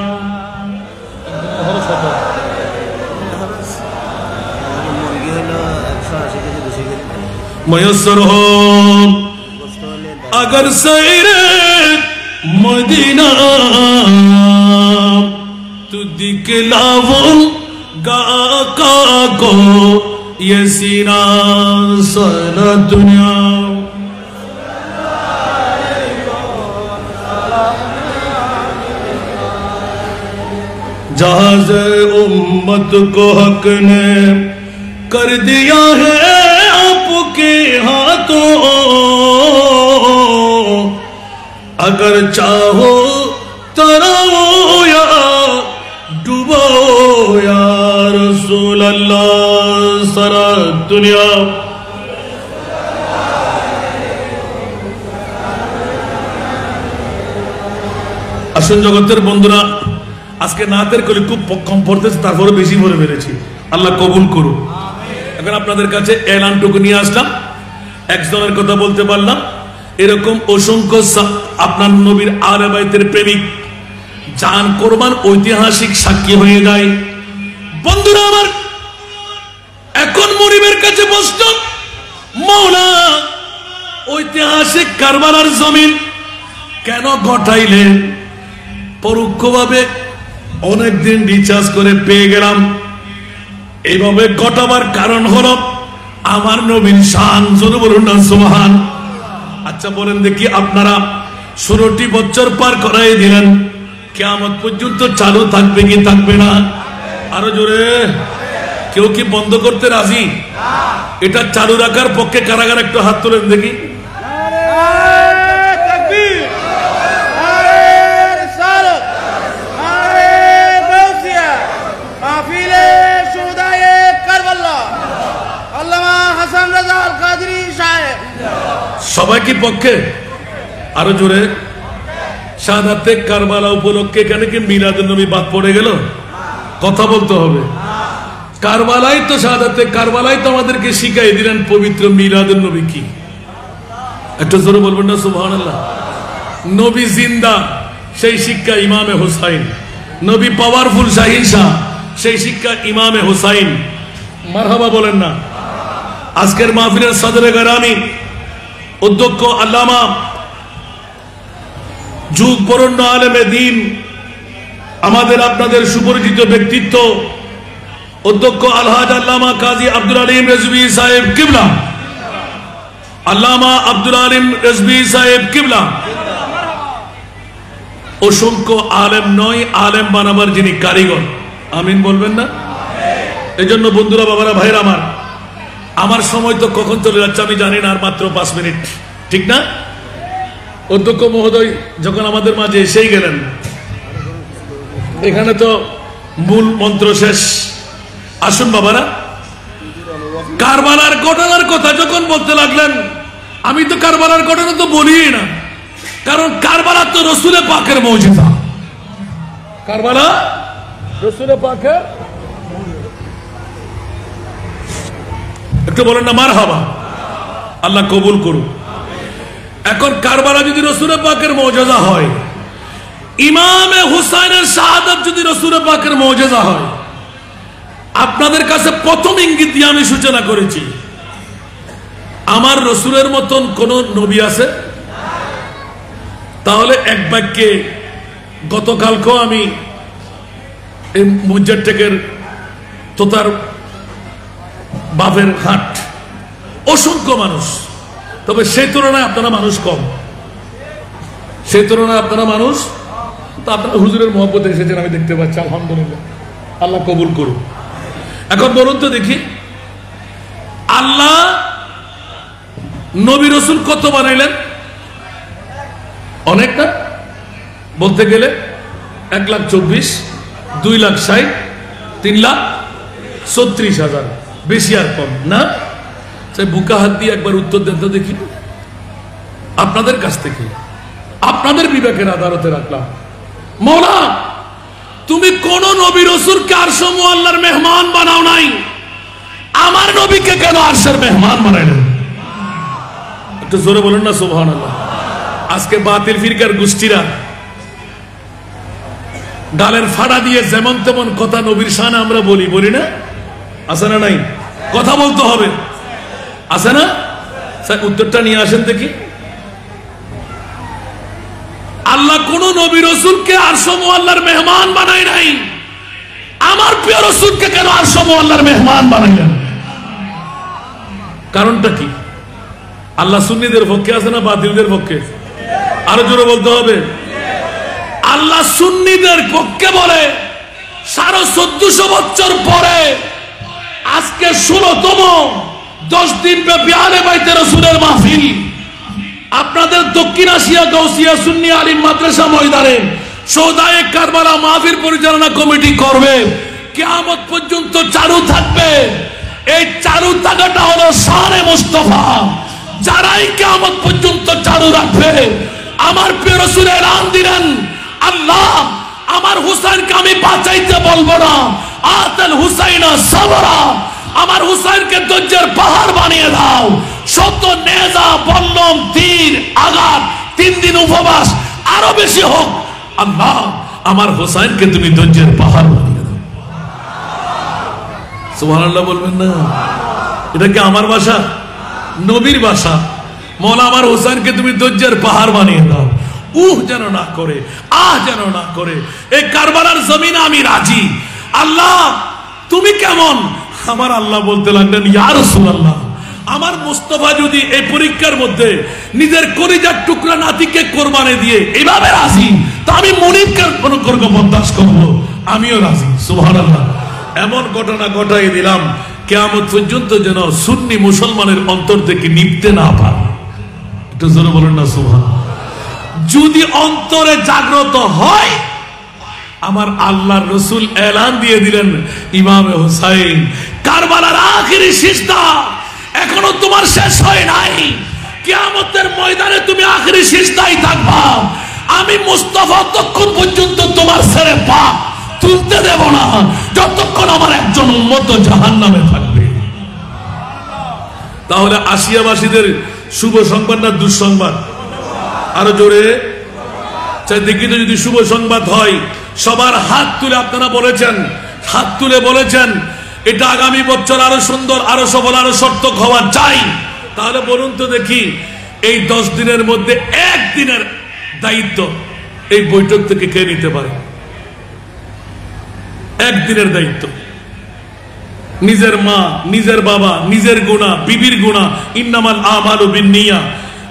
मयसर हो अगर सैरे मदीना तू दिखलाऊंगा आका को ये सीना सारा दुनिया। जहाज उम्मत को हक ने कर दिया है आपके हाथों, अगर चाहो तराओ या डूबो या रसूल अल्लाह सारा दुनिया। আসুন জগতের বন্ধুরা, আজকে নাতের কলি খুব কম পড়তেছে, তারপরে বেশি ভরে ফেলেছি, আল্লাহ কবুল করুন। এখন আপনাদের কাছে এলানটুকু নিয়ে আসলাম, একজনের কথা বলতে পারলাম। এরকম অসংখ্য আপনার নবীর আহলে বাইতের প্রেমিক জান কোরবান ঐতিহাসিক সাক্ষী হয়ে যায়। বন্ধুরা আমার, এখন মুরিবের কাছে প্রশ্ন, মাওলা ঐতিহাসিক কারবালার জমিন কেন ঘটাইলেন? পরোক্ষভাবে অনেকদিন রিচার্জ করে পেয়ে গেলাম। এইভাবে ঘটাবার কারণ হলো আমার নবীর শান, জোরে বলুন না সুবহান। আচ্ছা বলেন দেখি, আপনারা 16টি বছর পার করাই দিলেন, কিয়ামত পর্যন্ত চালু থাকবে কি থাকবে না? আরো জোরে, কেউ কি বন্ধ করতে রাজি? এটা চালু রাখার পক্ষে কারাগার একটু হাত তোলেন দেখি। সবাই কি পক্ষে? আরো জোরে। শাহাদাতে কারবালা উপলক্ষে এখানে কি মিলাদুন নবী বাদ পড়ে গেল? কথা বলতে হবে। কারবালাই তো শাহাদাতে কারবালাই তো আমাদেরকে শিখাই দিলেন পবিত্র মিলাদুন নবী কি। একটু জোরে বলবেন না সুবহানাল্লাহ। নবী জিন্দা, সেই শিক্ষা ইমামে হুসাইন। নবী পাওয়ারফুল শাহিন শাহ, সেই শিক্ষা ইমামে হুসাইন। মারহাবা বলেন না। আজকের মাহফিলের সদরে গরামি অধ্যক্ষ আল্লামা যুগ বরণ্য আলেমে দ্বীন, আমাদের আপনাদের সুপরিচিত ব্যক্তিত্ব অধ্যক্ষ আলহাজ আল্লামা কাজী আব্দুল আলিম রেজভী সাহেব কিবলা, আল্লামা আব্দুল আলিম রেজভী সাহেব কিবলা, অসংখ্য আলেম নয়, আলেম বানাবার যিনি কারিগর। আমিন বলবেন না? এই জন্য বন্ধুরা, বাবারা, ভাইরা আমার সময় তো কখন চলে যাচ্ছে আমি জানি না, আর মাত্র 5 মিনিট, ঠিক না? অধ্যক্ষ মহোদয় যখন আমাদের মাঝে এসেই গেলেন, এখানে তো মূল মন্ত্র শেষ। আসুন বাবারা, কারবালার ঘটনার কথা যখন বলতে লাগলেন, আমি তো কারবালার ঘটনা তো বলিই না, কারণ কারবালা তো রসুলে পাকের মৌজিজা। কারবালা রসুলে পাকের, একটু বলেন না মারহাবা, আল্লাহ কবুল করুন। এখন কারবালা যদি রসুলে পাকের মৌজিজা হয়, ইমামে হুসাইনের শাহাদাত যদি রসুলে পাকের মৌজিজা হয়, আপনাদের কাছে প্রথম ইঙ্গিত দিয়ে আমি সূচনা করেছি, আমার রসুলের মতন কোন নবী আছে? তাহলে এক বাক্যে, গতকালকেও আমি এই মুজার টেকের তোতার বাপের হাট, অসংখ্য মানুষ তবে সেই তুলনায় আপনারা মানুষ কম, সেই তুলনায় আপনারা মানুষ তো আপনারা হুজুরের মহব্বতে এসেছেন আমি দেখতে পাচ্ছি, আলহামদুলিল্লাহ, আল্লাহ কবুল করুন। এখন বলুন তো দেখি, আল্লাহ নবী রসুল কত বানাইলেন? অনেকটা, বলতে গেলে 1,24,000, 2,60,000, 3,36,000, বেশি আর কম না? বুকা হাত দিয়ে একবার উত্তর দেন তো দেখি, আপনাদের কাছ থেকে, আপনাদের বিবেকের আদালতে রাখলাম। মওলা, তুমি কোন নবী রসুলকে আরশ মুআল্লার মেহমান বানাও নাই, আমার নবীকে কেন আরশের মেহমান বানাইলেন? একটু জোরে বলুন না সুবহানাল্লাহ। আজকে বাতিল ফিরকার গোষ্ঠীরা গালের ফাড়া দিয়ে যেমন তেমন কথা নবীর শানে আমরা বলি না? আছে না নাই? কথা বলতে হবে, আছে না? উত্তরটা নিয়ে আসেন দেখি। আল্লাহ কোন নবী রসুলকে আরশ মুআল্লার মেহমান বানায় নাই, আমার প্রিয় রসুলকে কেন আরশ মুআল্লার মেহমান বানাইলেন? কারণটা কি? আল্লাহ সুন্নিদের পক্ষে আছে না বাতিলদের পক্ষে? আরো জোরে বলতে হবে। আল্লাহ সুন্নিদের পক্ষে বলে 1450 বছর পরে আজকে 16তম 10 দিন ব্যাপী আহলে বাইতে রাসূলের মাহফিল আপনাদের দক্ষিণ এশিয়া গাউসিয়া সুন্নি আলিম মাদ্রাসা ময়দানে সৌদায়ে কারবালা মাহফিল পরিচালনা কমিটি করবে, কিয়ামত পর্যন্ত চালু থাকবে। এই চালু থাকাটা হলো শানে মুস্তাফা। যারাই কিয়ামত পর্যন্ত চালু রাখবে, আমার প্রিয় রাসূল এলান দিলেন, আল্লাহ আমার হুসাইনকে আমি বাঁচাইতে বলবো না, আতাল হুসাইনা সাবরা, আমার হুসাইনকে ধৈর্যের পাহাড় বানিয়ে দাও। শত নেজা বল্লম তীর আঘাত 3 দিন উপবাস আরো বেশি হোক, আল্লাহ আমার হুসাইনকে তুমি ধৈর্যের পাহাড় বানিয়ে দাও। সুবহানাল্লাহ বলবেন না? এটা কি আমার ভাষা? নবীর ভাষা। মওলা আমার হুসাইনকে তুমি ধৈর্যের পাহাড় বানিয়ে দাও, যেন না করে, যেন না করে। এই কারবালার জমিনে আমি রাজি। আল্লাহ তুমি কেমন? আমার আল্লাহ বলতে লাগলেন, ইয়া রাসূলুল্লাহ, আমার মুস্তাফা যদি এই পরীক্ষার মধ্যে নিজের কলিজার টুকরা নাতিকে কোরবানি দিয়ে এভাবে রাজি, তা আমি মুনিবকে অনুকর্গ বরদাস্ত করব, আমিও রাজি। সুবহানাল্লাহ। এমন ঘটনা ঘটাই দিলাম, কিয়ামত পর্যন্ত যেন সুন্নি মুসলমানের অন্তর থেকে নিভতে না পারে। একটু জোরে বলুন না সুবহানাল্লাহ। যদি অন্তরে জাগ্রত হয়, আমার আল্লাহর রাসূল এলান দিয়ে দিলেন, ইমামে হুসাইন কারবালার আখেরি সিজদা এখনো তোমার শেষ হয় নাই, কিয়ামতের ময়দানে তুমি আখেরি সিজদায় থাকবা। আমি মুস্তাফা ততক্ষণ পর্যন্ত তোমার ছেড়ে পা তুলতে দেব না যতক্ষণ আমার একজন উম্মত জাহান্নামে থাকবে। তাহলে আসিয়াবাসীদের শুভ সংবাদ না দুঃসংবাদ? আরো জোরে চাই দেখি তো। যদি শুভ সংবাদ হয়, সবার হাত তুলে আপনারা বলেছেন, হাত তুলে বলেছেন এটা আগামী বছর আরো সুন্দর, আরো সফল, আরো সার্থক হওয়া চাই। তাহলে বলুন তো দেখি, এই 10 দিনের মধ্যে একদিনের দায়িত্ব এই বৈঠক থেকে কে নিতে পারে? একদিনের দায়িত্ব। নিজের মা, নিজের বাবা, নিজের গুনাহ, বিবির গুনাহ, ইন্নামাল আমালু বিন্নিয়া,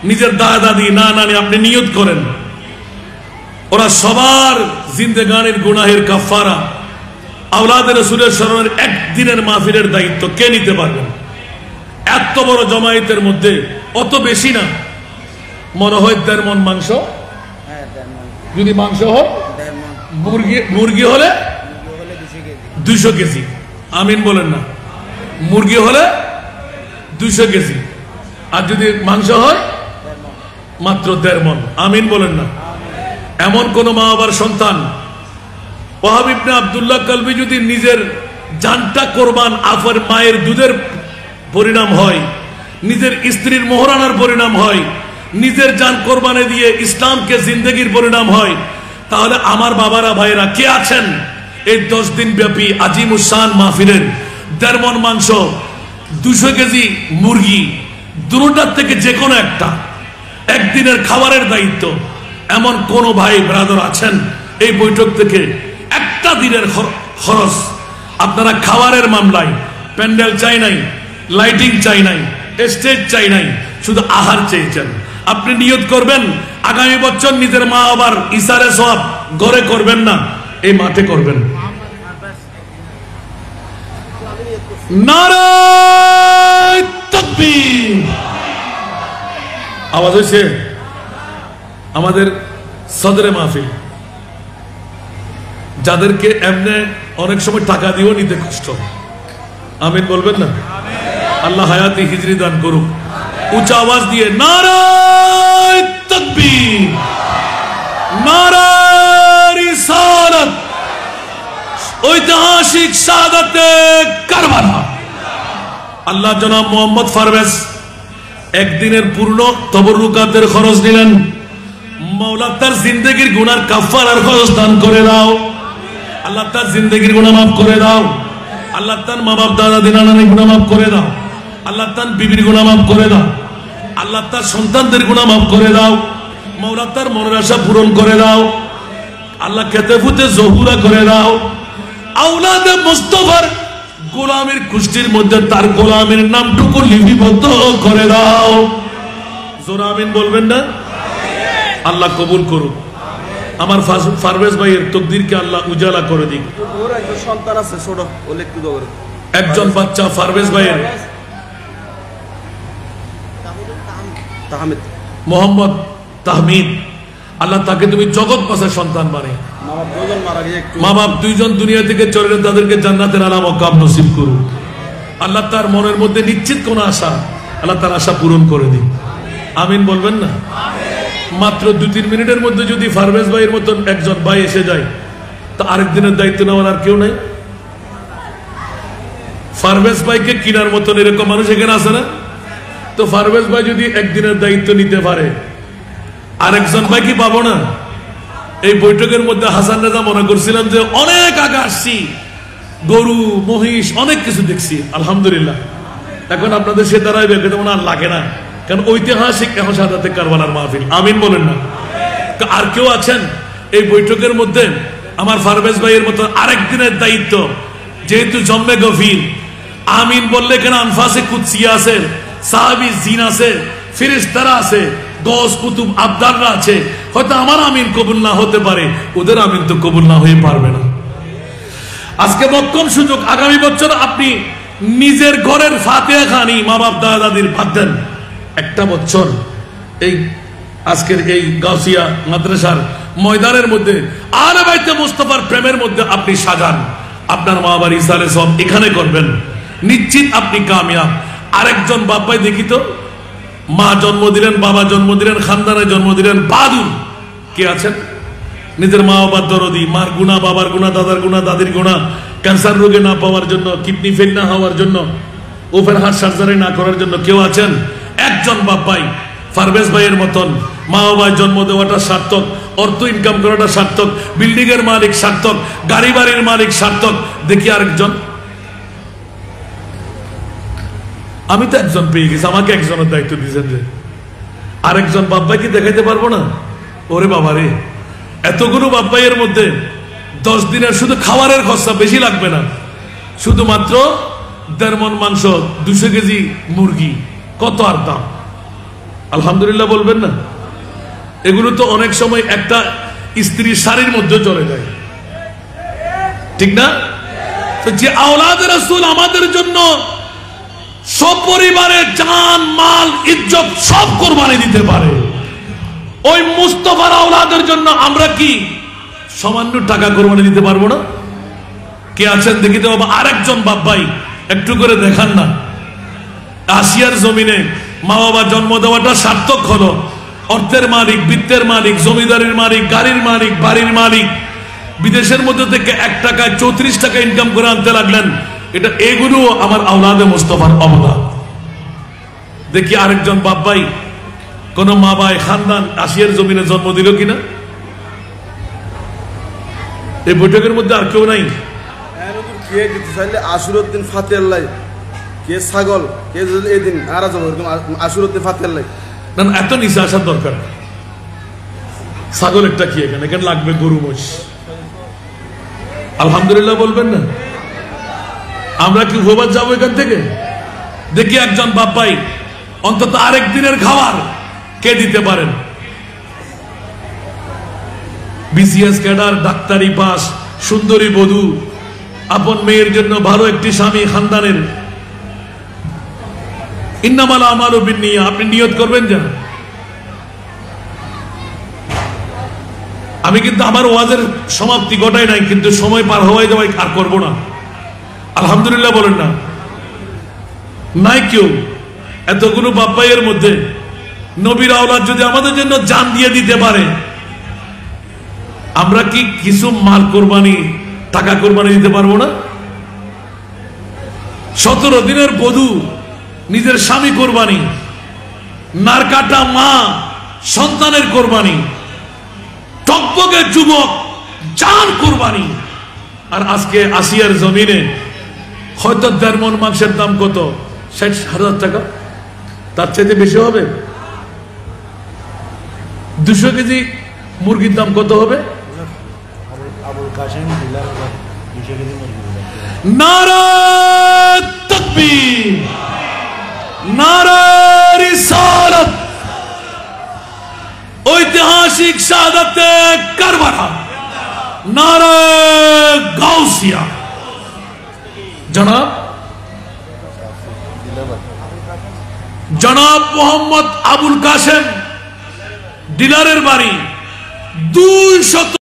নিজের দাদা দাদি, না নানি আপনি নিয়ত করেন, ওরা সবার জিন্দেগানির গুনাহের কাফারা আওলাদে রাসূলের স্মরণের একদিনের মাহফিলের দায়িত্ব কে নিতে পারবেন? এত বড় জমায়েতের মধ্যে অত বেশি না, মনে হয় 1.5 মণ মাংস। যদি মাংস হয়, মুরগি হলে 200 কেজি। আমিন বলেন না? মুরগি হলে 200 কেজি, আর যদি মাংস হয় মাত্র 1.5 মণ। আমিন বলেন না? এমন কোন মা বাবার সন্তান ওয়াহাব ইবনে আব্দুল্লাহ কালবি যদি নিজের জানটা কোরবান আফার মায়ের দুধের পরিণাম হয়, নিজের স্ত্রীর মোহরানার পরিণাম হয়, নিজের জান কোরবানি দিয়ে ইসলামকে জিন্দেগির পরিণাম হয়, তাহলে আমার বাবারা ভাইরা কে আছেন এই 10 দিন ব্যাপী আজিমুসান মাহফিলের 1.5 মণ মাংস, 200 কেজি মুরগি, দুটোটার থেকে যে কোনো একটা একদিনের খাবারের দায়িত্ব এমন কোন ভাই ব্রাদার আছেন এই বৈঠক থেকে একটা দিনের খরচ আপনারা খাবারের মামলায়, প্যান্ডেল চাই নাই, লাইটিং চাই নাই, স্টেজ চাই নাই, শুধু আহার চেয়েছেন। আপনি নিয়ত করবেন আগামী বছর নিজের মা বাবার ইসারে সওয়াব ঘরে করবেন না, এই মাঠে করবেন। নারায়ে তাকবীর। আওয়াজ হয়েছে? আমাদের সদরে মাহফিল, যাদেরকে এমনি অনেক সময় টাকা দিয়েও নিতে কষ্ট, আমিন বলবেন না? আল্লাহ হায়াতি হিজরি দান করুক। উঁচা আওয়াজ দিয়ে নারায়ে তাকবীর, নারায়ে রিসালাত, ঐতিহাসিক শাহাদাতে কারবালা। আল্লাহ জনাব মোহাম্মদ পারভেজ একদিনের পূর্ণ তবরুকাতের খরচ দিলেন। মাওলা তার জিন্দেগির গুনার কাফারার খরচ দান করে দাও। আল্লাহ তার জিন্দেগির গুনাহ মাফ করে দাও। আল্লাহ তার মা বাপ দাদা দিনা নানির গুনাহ মাফ করে দাও। আল্লাহ তার বিবির গুনাহ মাফ করে দাও। আল্লাহ তার সন্তানদের গুনাহ মাফ করে দাও। মাওলা তার মনের আশা পূরণ করে দাও। আল্লাহ খেতে ফুতে জহুরা করে দাও। আওলাদে মুস্তাফার গোলামের কুষ্টির মধ্যে তার গোলামের নামটুকু লিপিবদ্ধ করে দাও। জোরে আমিন বলবেন না? আল্লাহ কবুল করুক। আমার পারভেজ ভাইয়ের তকদিরকে আল্লাহ উজালা করে দিক। সন্তান আছে ছোট, একজন বাচ্চা পারভেজ ভাইয়ের মোহাম্মদ তাহমিদ, আল্লাহ তাকে তুমি জগৎ পাশে সন্তান বানে। মা বাপ দুইজন দুনিয়া থেকে চলে গেলেন, তাদেরকে জান্নাতের আলা মাকাম নসিব করুন। আল্লাহ তার মনের মধ্যে নিশ্চিত কোন আশা, আল্লাহ তার আশা পূরণ করে দিন। আমিন বলবেন না? মাত্র 2-3 মিনিটের মধ্যে যদি পারভেজ ভাইয়ের মতন একজন ভাই এসে যায়, তা আরেক দিনের দায়িত্ব নেওয়ার আর কেউ নাই। পারভেজ ভাইকে কিনার মতন এরকম মানুষ এখানে আছে না? তো পারভেজ ভাই যদি একদিনের দায়িত্ব নিতে পারে, আরেকজন ভাই কি পাবো না? এই বৈঠকের মধ্যে হাসান রাজা মনে করছিলাম যে অনেক আগে আসছি, গরু মহিষ অনেক কিছু দেখছি, আলহামদুলিল্লাহ। এখন আপনাদের সে দ্বারাই বের মনে আর লাগে না, কারণ ঐতিহাসিক এখন শাহাদাতে কারবালার মাহফিল। আমিন বলেন না? আর কেউ আছেন এই বৈঠকের মধ্যে আমার পারভেজ ভাইয়ের মতো আরেক দিনের দায়িত্ব, যেহেতু জম্মে গভীর, আমিন বললে এখানে আনফাসে কুদসিয়া আছে, সাহাবী জিন আছে, ফেরেশতারা আছে, গস কুতুব আবদাররা আছে। হয়তো আমার আমিন কবুল না হতে পারে, ওদের আমিন তো কবুল না হয়ে পারবে না। আজকে মক্কম সুযোগ, আগামী বছর আপনি নিজের ঘরের ফাতিহা খানি মা বাপ দাদা দাদির বাদ দেন, একটা বছর এই আজকের এই গাউসিয়া মাদ্রাসার ময়দানের মধ্যে আলে বাইতে মুস্তাফার প্রেমের মধ্যে আপনি সাজান। আপনার মা বাবার ইসালে সব এখানে করবেন, নিশ্চিত আপনি কামিয়াব। আরেকজন বাপ্পাই দেখি তো, মা জন্ম দিলেন, বাবা জন্ম দিলেন, খানদানে জন্ম দিলেন, বাদুর কে আছেন? নিজের মা বাবার দরদি, মার গুণা, বাবার গুণা, দাদার গুণা, দাদির গুণা, ক্যান্সার রোগে না পাওয়ার জন্য, কিডনি ফেল না হওয়ার জন্য, ওপেন হার্ট সার্জারি না করার জন্য কেউ আছেন? একজন বাপ্পাই পারভেজ ভাইয়ের মতন মা বাবার জন্ম দেওয়াটা সার্থক, অর্থ ইনকাম করাটা সার্থক, বিল্ডিং এর মালিক সার্থক, গাড়ি বাড়ির মালিক সার্থক। দেখি আরেকজন। আমি তো একজন পেয়ে গেছি, আমাকে একজনের দায়িত্ব দিয়েছেন যে আরেকজন বাপ্পাই কি দেখাইতে পারবো না? ওরে বাবা রে, এতগুলো বাপ্পাইয়ের মধ্যে 10 দিনের শুধু খাবারের খরচা বেশি লাগবে না, শুধুমাত্র 1.5 মণ মাংস, 200 কেজি মুরগি, কত আর দাম! আলহামদুলিল্লাহ বলবেন না? এগুলো তো অনেক সময় একটা স্ত্রীর শাড়ির মধ্যে চলে যায়, ঠিক না? তো যে আওলাদে রাসূল আমাদের জন্য সপরিবারে জান মাল ইজ্জত সব কোরবানি দিতে পারে, ওই মুস্তাফার আওলাদের জন্য আমরা কি সামান্য টাকা কোরবানি দিতে পারবো না? কে আছেন দেখি তো বাবা। আরেকজন বাপ্পাই একটু করে দেখান না। আসিয়ার জমিনে মা বাবা জন্ম দেওয়াটা সার্থক হলো। অর্থের মালিক, বৃত্তের মালিক, জমিদারির মালিক, গাড়ির মালিক, বাড়ির মালিক, বিদেশের মধ্যে থেকে 1 টাকায় 34 টাকা ইনকাম করে আনতে লাগলেন। এটা এগুলো আমার আওলাদে মুস্তাফার অবদান। দেখি আরেকজন বাপ্পাই কোন মা বাই খানদান আসিয়ার জমিনে জন্ম দিল কিনা? এই বৈঠকের মধ্যে আর কেউ নাই। আশুরউদ্দিন ফাতেহাল্লাহ, কে ছাগল, কে এদিন আরাজ আশুরউদ্দিন ফাতেহাল্লাহ। না, এত নিচে আসার দরকার। ছাগল একটা কি এখানে? এখানে লাগবে গরু মোষ। আলহামদুলিল্লাহ বলবেন না? আমরা কি উপবাস যাবো এখান থেকে? দেখি একজন বাপ্পাই অন্তত আরেক দিনের খাবার কে দিতে পারেন? বিসিএস ক্যাডার, ডাক্তারি পাস, সুন্দরী বধূ, আপন মেয়ের জন্য ভালো একটি স্বামী, খানদানের। ইন্নামাল আমালু বিন্নিয়া, আপনি নিয়ত করবেন যা। আমি কিন্তু আমার ওয়াজের সমাপ্তি ঘটাই নাই, কিন্তু সময় পার হওয়াই যাওয়াই আর করব না। আলহামদুলিল্লাহ বলেন না? নাই কেউ এতগুলো বাপ্পাইয়ের মধ্যে নবীর আওলাদ যদি আমাদের জন্য জান দিয়ে দিতে পারে, আমরা কি কিছু মাল কোরবানি, টাকা কোরবানি দিতে পারবো না? 17 দিনের বধূ, নিজের স্বামী কোরবানি, নারকাটা মা, সন্তানের কোরবানি, টকবকে যুবক, জান কোরবানি। আর আজকে আসিয়ার জমিনে হয়তো 1.5 মণ মাংসের দাম কত? 60,000 টাকা, তার চাইতে বেশি হবে। 200 কেজি মুরগির দাম কত হবে? নারে তাকবীর, নারে রিসালাত, ঐতিহাসিক শাহাদাতে কারবালা, নারে গাউসিয়া। জনাব মোহাম্মদ আবুল কাশেম ডিলারের বাড়ি 200